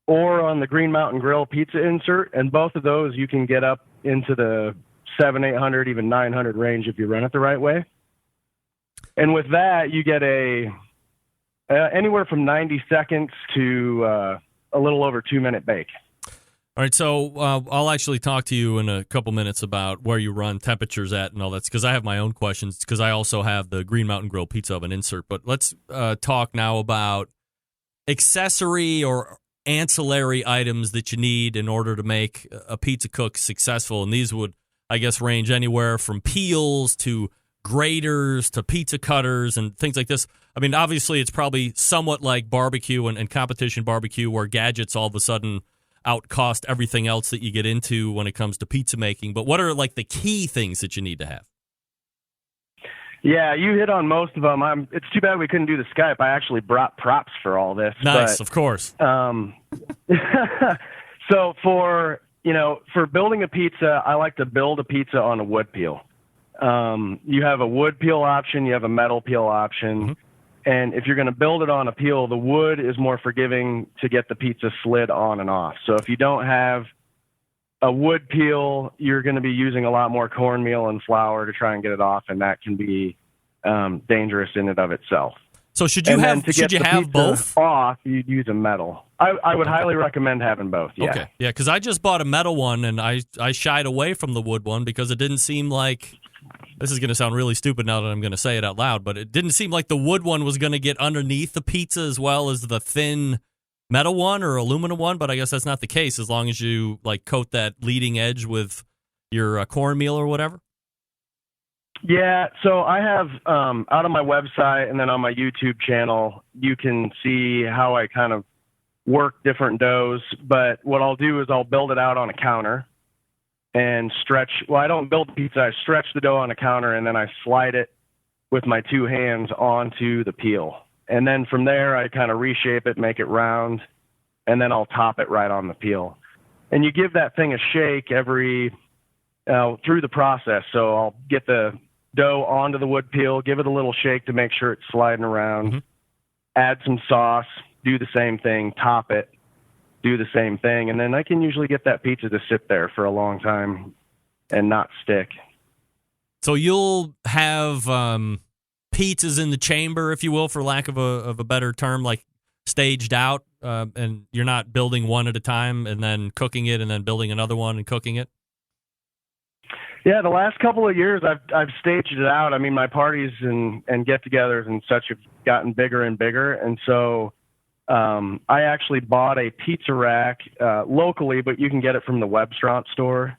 Or on the Green Mountain Grill pizza insert, and both of those you can get up into the 700, 800, even 900 range if you run it the right way. And with that, you get anywhere from 90 seconds to a little over 2-minute bake. All right, so I'll actually talk to you in a couple minutes about where you run temperatures at and all that, because I have my own questions, because I also have the Green Mountain Grill pizza oven insert. But let's talk now about accessory or ancillary items that you need in order to make a pizza cook successful. And these would, I guess, range anywhere from peels to graters to pizza cutters and things like this. I mean, obviously, it's probably somewhat like barbecue and competition barbecue, where gadgets all of a sudden outcost everything else that you get into when it comes to pizza making. But what are like the key things that you need to have? Yeah, you hit on most of them. It's too bad we couldn't do the Skype. I actually brought props for all this. Nice, of course. So for building a pizza, I like to build a pizza on a wood peel. You have a wood peel option, you have a metal peel option. Mm-hmm. And if you're going to build it on a peel, the wood is more forgiving to get the pizza slid on and off. So if you don't have a wood peel, you're going to be using a lot more cornmeal and flour to try and get it off, and that can be dangerous in and of itself. So should you have both? Off, you'd use a metal. I would highly recommend having both. Yeah. Okay. Yeah, because I just bought a metal one, and I shied away from the wood one because it didn't seem like. This is going to sound really stupid now that I'm going to say it out loud, but it didn't seem like the wood one was going to get underneath the pizza as well as the thin metal one or aluminum one. But I guess that's not the case as long as you like coat that leading edge with your cornmeal or whatever. Yeah, so I have out on my website and then on my YouTube channel, you can see how I kind of work different doughs. But what I'll do is I'll build it out on a counter and stretch. Well, I don't build pizza. I stretch the dough on a counter and then I slide it with my two hands onto the peel. And then from there, I kind of reshape it, make it round, and then I'll top it right on the peel. And you give that thing a shake every through the process. So I'll get the dough onto the wood peel, give it a little shake to make sure it's sliding around, add some sauce, do the same thing, top it, do the same thing, and then I can usually get that pizza to sit there for a long time and not stick. So you'll have pizzas in the chamber, if you will, for lack of a better term, like staged out, and you're not building one at a time and then cooking it and then building another one and cooking it? Yeah, the last couple of years I've staged it out. I mean, my parties and get-togethers and such have gotten bigger and bigger, and so I actually bought a pizza rack locally, but you can get it from the Webstront store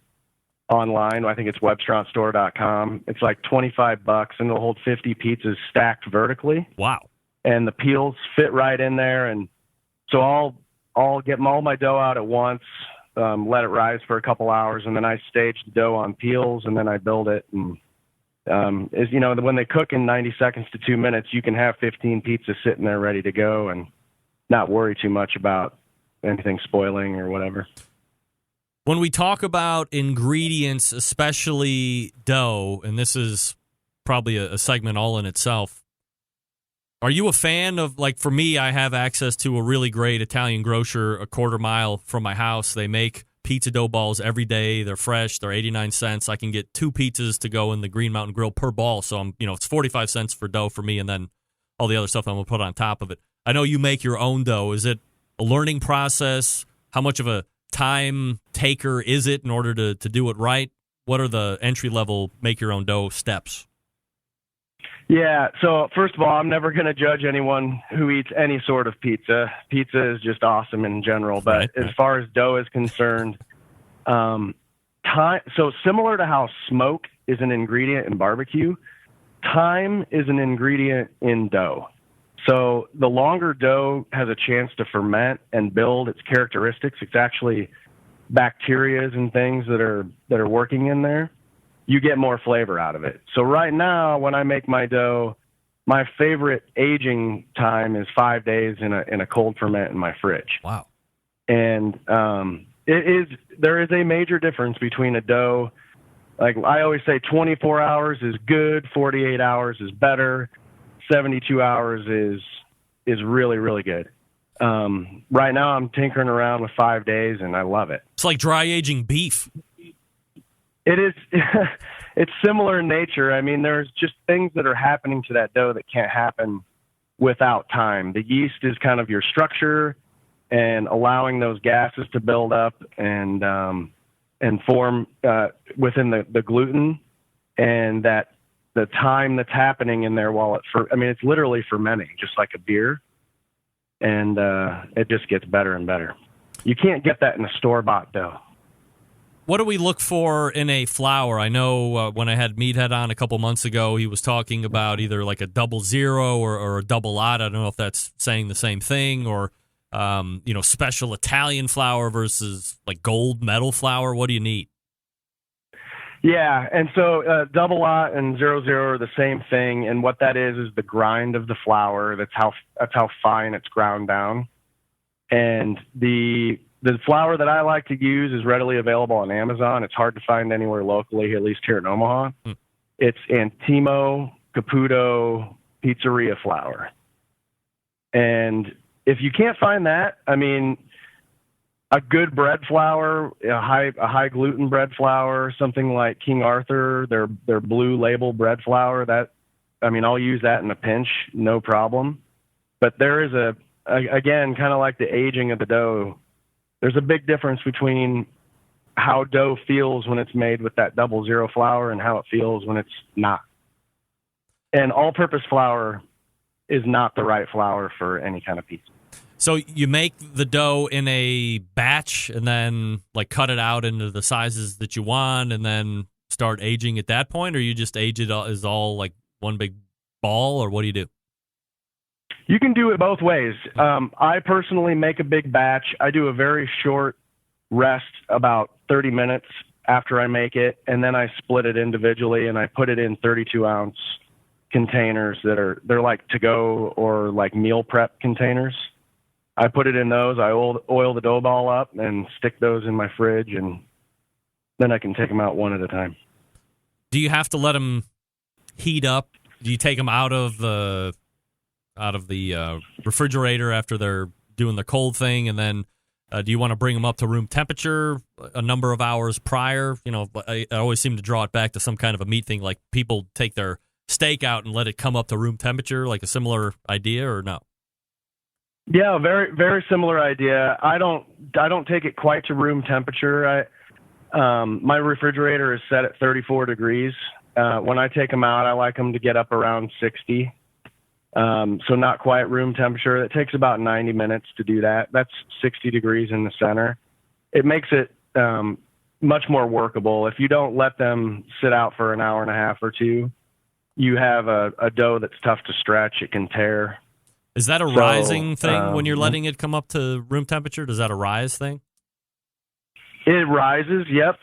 online. I think it's webstrontstore.com. It's like $25, and it'll hold 50 pizzas stacked vertically. Wow! And the peels fit right in there, and so I'll get all my dough out at once. Let it rise for a couple hours, and then I stage the dough on peels, and then I build it. And as you know, when they cook in 90 seconds to 2 minutes, you can have 15 pizzas sitting there ready to go, and not worry too much about anything spoiling or whatever. When we talk about ingredients, especially dough, and this is probably a segment all in itself, are you a fan of, like, for me, I have access to a really great Italian grocer a quarter mile from my house. They make pizza dough balls every day. They're fresh. They're 89 cents. I can get 2 pizzas to go in the Green Mountain Grill per ball. So, it's 45 cents for dough for me, and then all the other stuff I'm going to put on top of it. I know you make your own dough. Is it a learning process? How much of a time taker is it in order to do it right? What are the entry-level make-your-own dough steps? Yeah, so first of all, I'm never going to judge anyone who eats any sort of pizza. Pizza is just awesome in general, but right. As far as dough is concerned, so similar to how smoke is an ingredient in barbecue, time is an ingredient in dough. So the longer dough has a chance to ferment and build its characteristics, it's actually bacteria and things that are working in there, you get more flavor out of it. So right now, when I make my dough, my favorite aging time is 5 days in a cold ferment in my fridge. Wow. And there is a major difference between a dough. Like I always say, 24 hours is good, 48 hours is better, 72 hours is really, really good. Right now I'm tinkering around with 5 days and I love it. It's like dry aging beef. It is. It's similar in nature. I mean, there's just things that are happening to that dough that can't happen without time. The yeast is kind of your structure and allowing those gases to build up and form within the gluten, and that the time that's happening in there while it's literally fermenting, just like a beer, and it just gets better and better. You can't get that in a store-bought dough. What do we look for in a flour? I know when I had Meathead on a couple months ago, he was talking about either like a 00 or a double lot. I don't know if that's saying the same thing, or special Italian flour versus like gold medal flour. What do you need? Yeah, and so double lot and 00 are the same thing, and what that is the grind of the flour. That's how fine it's ground down, and the flour that I like to use is readily available on Amazon. It's hard to find anywhere locally, at least here in Omaha. It's Antimo Caputo Pizzeria flour. And if you can't find that, I mean, a good bread flour, a high gluten bread flour, something like King Arthur, their blue label bread flour. I'll use that in a pinch, no problem. But there is again, kind of like the aging of the dough. There's a big difference between how dough feels when it's made with that 00 flour and how it feels when it's not. And all-purpose flour is not the right flour for any kind of pizza. So you make the dough in a batch and then like cut it out into the sizes that you want and then start aging at that point, or you just age it as all like one big ball, or what do you do? You can do it both ways. I personally make a big batch. I do a very short rest, about 30 minutes after I make it, and then I split it individually and I put it in 32-ounce containers they're like to-go or like meal prep containers. I put it in those. I oil the dough ball up and stick those in my fridge, and then I can take them out one at a time. Do you have to let them heat up? Do you take them out of the refrigerator after they're doing the cold thing, and then do you want to bring them up to room temperature a number of hours prior? You know, I always seem to draw it back to some kind of a meat thing, like people take their steak out and let it come up to room temperature, like a similar idea, or no? Yeah, very, very similar idea. I don't take it quite to room temperature. My refrigerator is set at 34 degrees. When I take them out, I like them to get up around 60. So not quite room temperature. It takes about 90 minutes to do that. That's 60 degrees in the center. It makes it much more workable. If you don't let them sit out for an hour and a half or two, you have a dough that's tough to stretch. It can tear. Is that a rising thing when you're letting it come up to room temperature? Does that a rise thing? It rises, yep.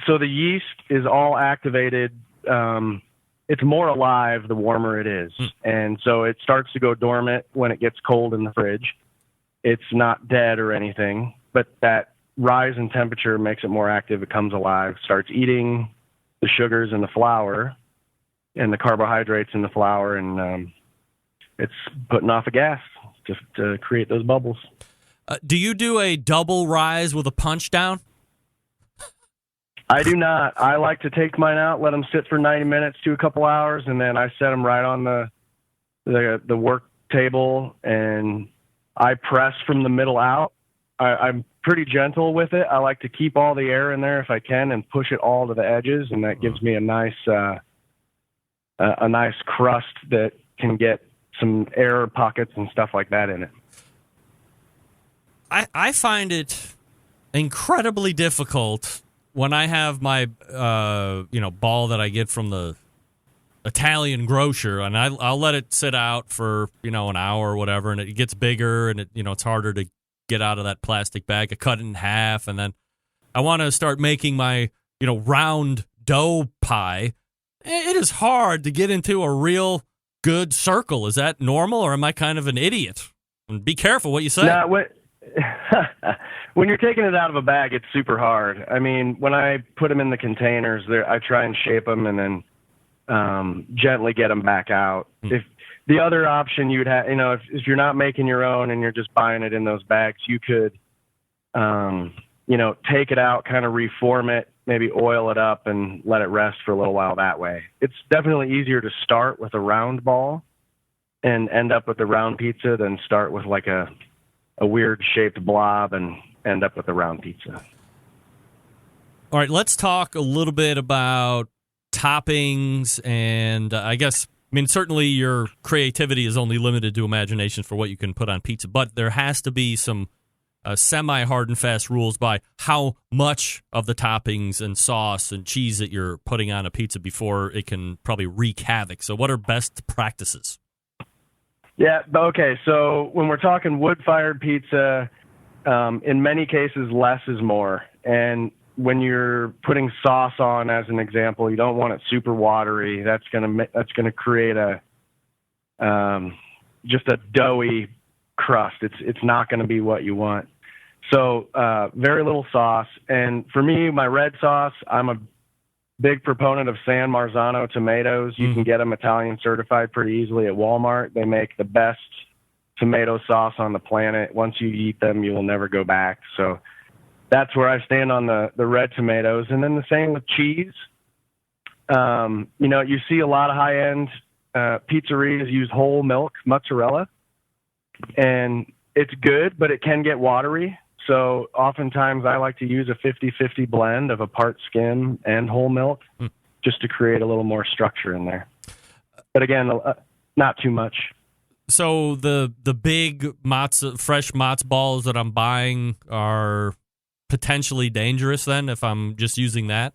So the yeast is all activated. It's more alive the warmer it is. And so it starts to go dormant when it gets cold in the fridge. It's not dead or anything, but that rise in temperature makes it more active. It comes alive, starts eating the sugars in the flour and the carbohydrates in the flour, and it's putting off a gas just to create those bubbles. Do you do a double rise with a punch down? I do not. I like to take mine out, let them sit for 90 minutes to a couple hours, and then I set them right on the work table, and I press from the middle out. I'm pretty gentle with it. I like to keep all the air in there if I can and push it all to the edges, and that gives me a nice crust that can get some air pockets and stuff like that in it. I find it incredibly difficult when I have my ball that I get from the Italian grocer, and I'll let it sit out for an hour or whatever, and it gets bigger, and it's harder to get out of that plastic bag. I cut it in half, and then I want to start making my round dough pie. It is hard to get into a real good circle. Is that normal, or am I kind of an idiot? And be careful what you say. No, when you're taking it out of a bag, it's super hard. I mean, when I put them in the containers, I try and shape them and then gently get them back out. If the other option you'd have, if you're not making your own and you're just buying it in those bags, you could, take it out, kind of reform it, maybe oil it up and let it rest for a little while that way. It's definitely easier to start with a round ball and end up with a round pizza than start with like a weird shaped blob and end up with a round pizza. All right, let's talk a little bit about toppings, and certainly your creativity is only limited to imagination for what you can put on pizza, but there has to be some semi-hard and fast rules by how much of the toppings and sauce and cheese that you're putting on a pizza before it can probably wreak havoc. So what are best practices? Yeah, okay, so when we're talking wood-fired pizza, in many cases, less is more. And when you're putting sauce on, as an example, you don't want it super watery. That's gonna create just a doughy crust. It's not going to be what you want. So very little sauce. And for me, my red sauce, I'm a big proponent of San Marzano tomatoes. You can get them Italian certified pretty easily at Walmart. They make the best tomato sauce on the planet. Once you eat them, you will never go back. So that's where I stand on the red tomatoes. And then the same with cheese. You see a lot of high-end pizzerias use whole milk mozzarella, and it's good, but it can get watery. So oftentimes I like to use a 50-50 blend of a part skim and whole milk just to create a little more structure in there. But again, not too much. So the big fresh mozz balls that I'm buying are potentially dangerous then if I'm just using that?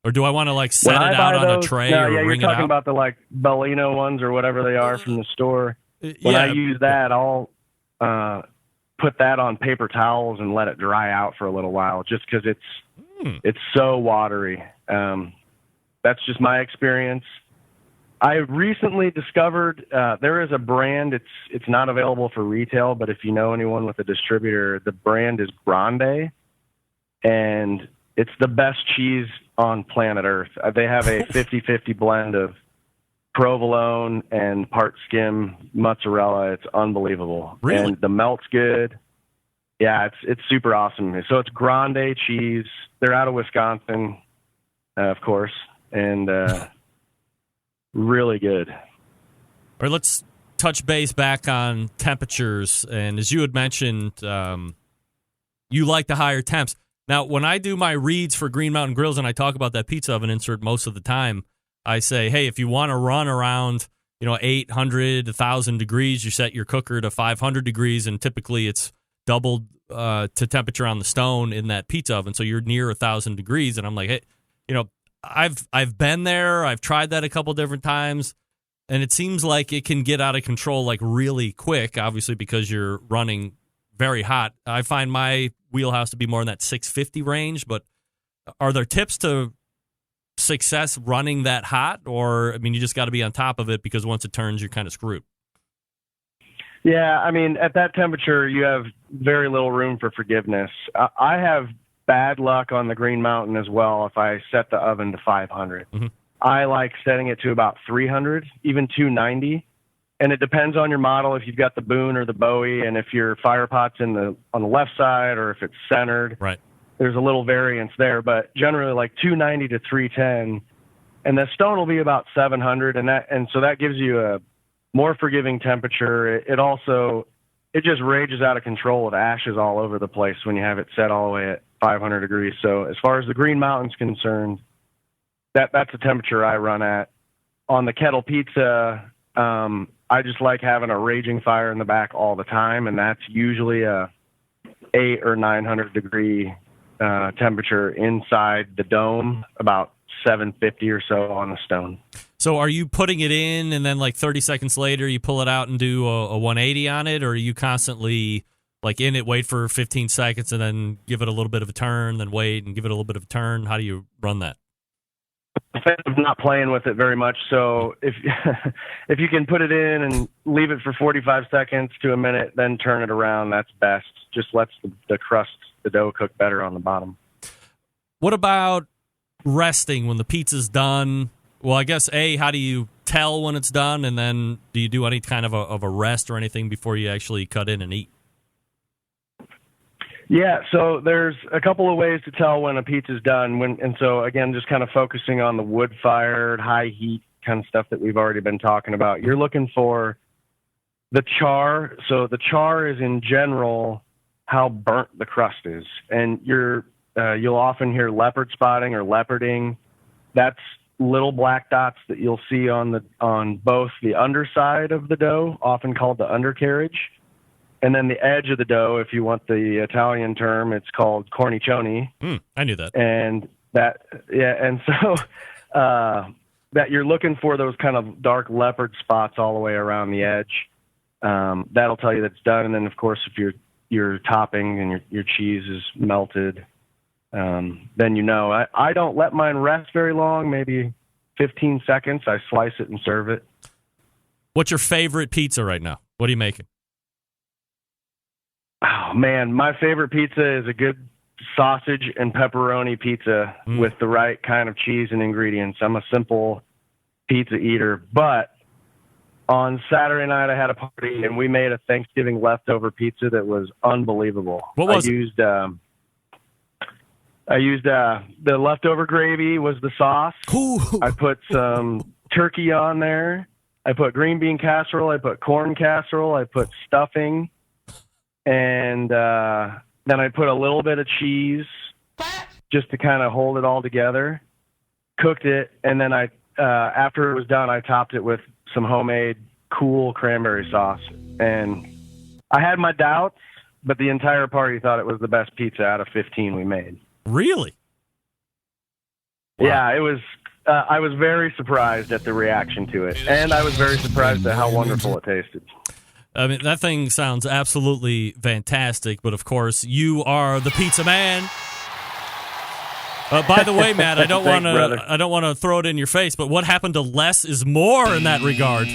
Or do I want to set it out on a tray or ring it out? You're talking about the Bellino ones or whatever they are from the store. When I use that, I'll put that on paper towels and let it dry out for a little while just because it's so watery. That's just my experience. I recently discovered there is a brand. It's not available for retail, but if you know anyone with a distributor, the brand is Grande, and it's the best cheese on planet Earth. They have a 50-50 blend of provolone and part skim mozzarella. It's unbelievable. Really? And the melt's good. Yeah, it's super awesome. So it's Grande cheese. They're out of Wisconsin, of course, and really good. All right, let's touch base back on temperatures. And as you had mentioned, you like the higher temps. Now, when I do my reads for Green Mountain Grills and I talk about that pizza oven insert most of the time, I say, hey, if you want to run around 800, 1,000 degrees, you set your cooker to 500 degrees, and typically it's doubled to temperature on the stone in that pizza oven, so you're near 1,000 degrees. And I'm like, hey, I've been there. I've tried that a couple different times, and it seems like it can get out of control really quick, obviously because you're running very hot. I find my wheelhouse to be more in that 650 range, but are there tips to success running that hot? Or, you just got to be on top of it because once it turns, you're kind of screwed. Yeah, at that temperature, you have very little room for forgiveness. I have bad luck on the Green Mountain as well if I set the oven to 500. Mm-hmm. I like setting it to about 300, even 290. And it depends on your model, if you've got the Boone or the Bowie, and if your fire pot's on the left side or if it's centered. Right. There's a little variance there, but generally 290 to 310. And the stone will be about 700, and so that gives you a more forgiving temperature. It just rages out of control with ashes all over the place when you have it set all the way at 500 degrees. So as far as the Green Mountain's concerned, that's the temperature I run at. On the kettle pizza, I just like having a raging fire in the back all the time, and that's usually a 800 or 900 degree temperature inside the dome, about 750 or so on the stone. So are you putting it in and then 30 seconds later you pull it out and do a 180 on it, or are you constantly in it, wait for 15 seconds and then give it a little bit of a turn, then wait and give it a little bit of a turn? How do you run that? I'm not playing with it very much, so if you can put it in and leave it for 45 seconds to a minute, then turn it around, that's best. Just lets the crust, the dough, cook better on the bottom. What about resting when the pizza's done? Well, I guess, how do you tell when it's done, and then do you do any kind of a rest or anything before you actually cut in and eat? Yeah, so there's a couple of ways to tell when a pizza's done. And so, again, just kind of focusing on the wood-fired, high-heat kind of stuff that we've already been talking about. You're looking for the char. So the char is, in general, how burnt the crust is. And you'll often hear leopard spotting or leoparding. That's little black dots that you'll see on both the underside of the dough, often called the undercarriage, and then the edge of the dough, if you want the Italian term, it's called cornicione. I knew that. And so that you're looking for those kind of dark leopard spots all the way around the edge. That'll tell you that it's done. And then, of course, if your topping and your cheese is melted, then you know. I don't let mine rest very long, maybe 15 seconds. I slice it and serve it. What's your favorite pizza right now? What are you making? Oh, man, my favorite pizza is a good sausage and pepperoni pizza with the right kind of cheese and ingredients. I'm a simple pizza eater, but on Saturday night I had a party and we made a Thanksgiving leftover pizza that was unbelievable. What was I used I used the leftover gravy was the sauce. Ooh. I put some turkey on there. I put green bean casserole. I put corn casserole. I put stuffing. And then I put a little bit of cheese just to kind of hold it all together. Cooked it. And then after it was done, I topped it with some homemade cool cranberry sauce. And I had my doubts, but the entire party thought it was the best pizza out of 15 we made. Really? Wow. Yeah, it was. I was very surprised at the reaction to it, and I was very surprised at how wonderful it tasted. I mean, that thing sounds absolutely fantastic, but of course, you are the pizza man. By the way, Matt, I don't want to throw it in your face, but what happened to less is more in that regard?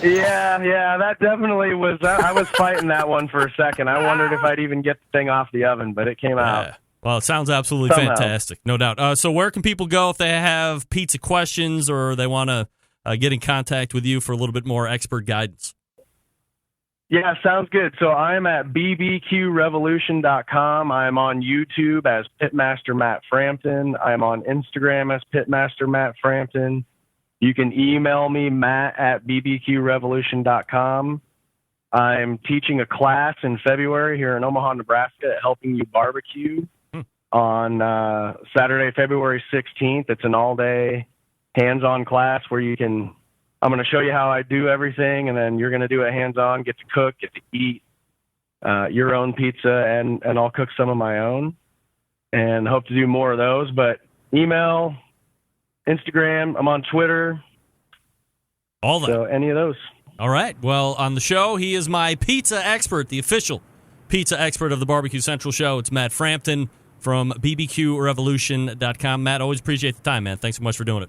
Yeah, that definitely was. I was fighting that one for a second. I wondered if I'd even get the thing off the oven, but it came out. Well, it sounds absolutely fantastic, no doubt. So where can people go if they have pizza questions or they want to get in contact with you for a little bit more expert guidance? Yeah, sounds good. So I'm at bbqrevolution.com. I'm on YouTube as Pitmaster Matt Frampton. I'm on Instagram as Pitmaster Matt Frampton. You can email me, matt@bbqrevolution.com. I'm teaching a class in February here in Omaha, Nebraska at Helping You Barbecue on Saturday, February 16th. It's an all-day hands-on class where I'm going to show you how I do everything, and then you're going to do it hands-on, get to cook, get to eat your own pizza, and I'll cook some of my own, and hope to do more of those. But email, Instagram, I'm on Twitter. All that. So any of those. All right. Well, on the show, he is my pizza expert, the official pizza expert of the Barbecue Central show. It's Matt Frampton from bbqrevolution.com. Matt, always appreciate the time, man. Thanks so much for doing it.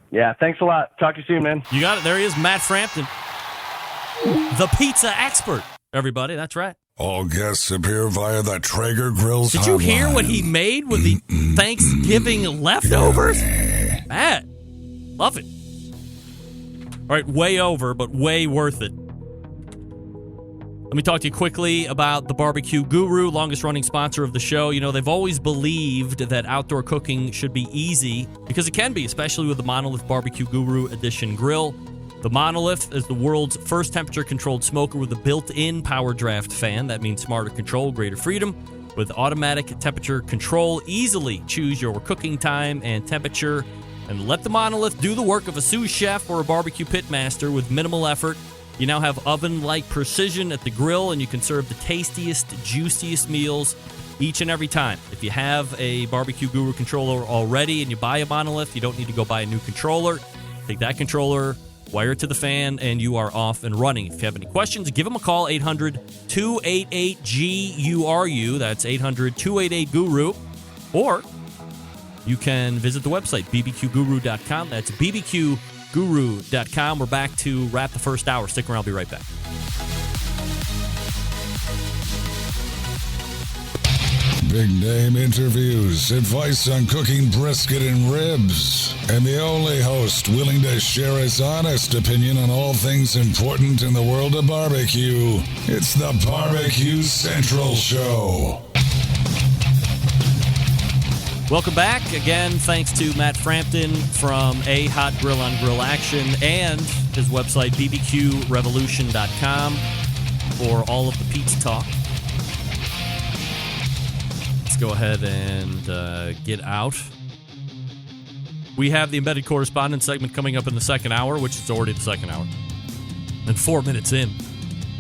Yeah, thanks a lot. Talk to you soon, man. You got it. There he is, Matt Frampton, the pizza expert. Everybody, that's right. All guests appear via the Traeger Grills Did you hear what he made with the Thanksgiving leftovers? Matt, love it. All right, way over, but way worth it. Let me talk to you quickly about the Barbecue Guru, longest-running sponsor of the show. You know, they've always believed that outdoor cooking should be easy, because it can be, especially with the Monolith Barbecue Guru Edition grill. The Monolith is the world's first temperature-controlled smoker with a built-in power draft fan. That means smarter control, greater freedom. With automatic temperature control, easily choose your cooking time and temperature, and let the Monolith do the work of a sous chef or a barbecue pit master with minimal effort. You now have oven-like precision at the grill, and you can serve the tastiest, juiciest meals each and every time. If you have a Barbecue Guru controller already and you buy a Monolith, you don't need to go buy a new controller. Take that controller, wire it to the fan, and you are off and running. If you have any questions, give them a call, 800-288-GURU. That's 800-288-GURU. Or you can visit the website, bbqguru.com. That's bbqguru.com. We're back to wrap the first hour. Stick around. I'll be right back. Big name interviews, advice on cooking brisket and ribs, and the only host willing to share his honest opinion on all things important in the world of barbecue. It's the Barbecue Central Show. Welcome back. Again, thanks to Matt Frampton from A Hot Grill on Grill Action and his website, bbqrevolution.com, for all of the pizza talk. Let's go ahead and get out. We have the Embedded Correspondent segment coming up in the second hour, which is already the second hour, and 4 minutes in.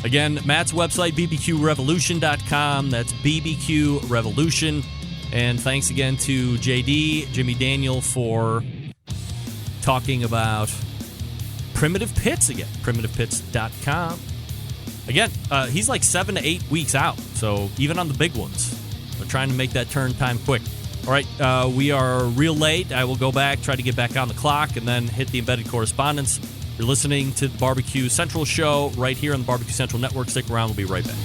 Again, Matt's website, bbqrevolution.com. That's BBQ Revolution. And thanks again to JD, Jimmy Daniel, for talking about Primitive Pits again. PrimitivePits.com. Again, he's like 7 to 8 weeks out, so even on the big ones, we're trying to make that turn time quick. All right, we are real late. I will go back, try to get back on the clock, and then hit the Embedded Correspondence. You're listening to the Barbecue Central show right here on the Barbecue Central Network. Stick around. We'll be right back.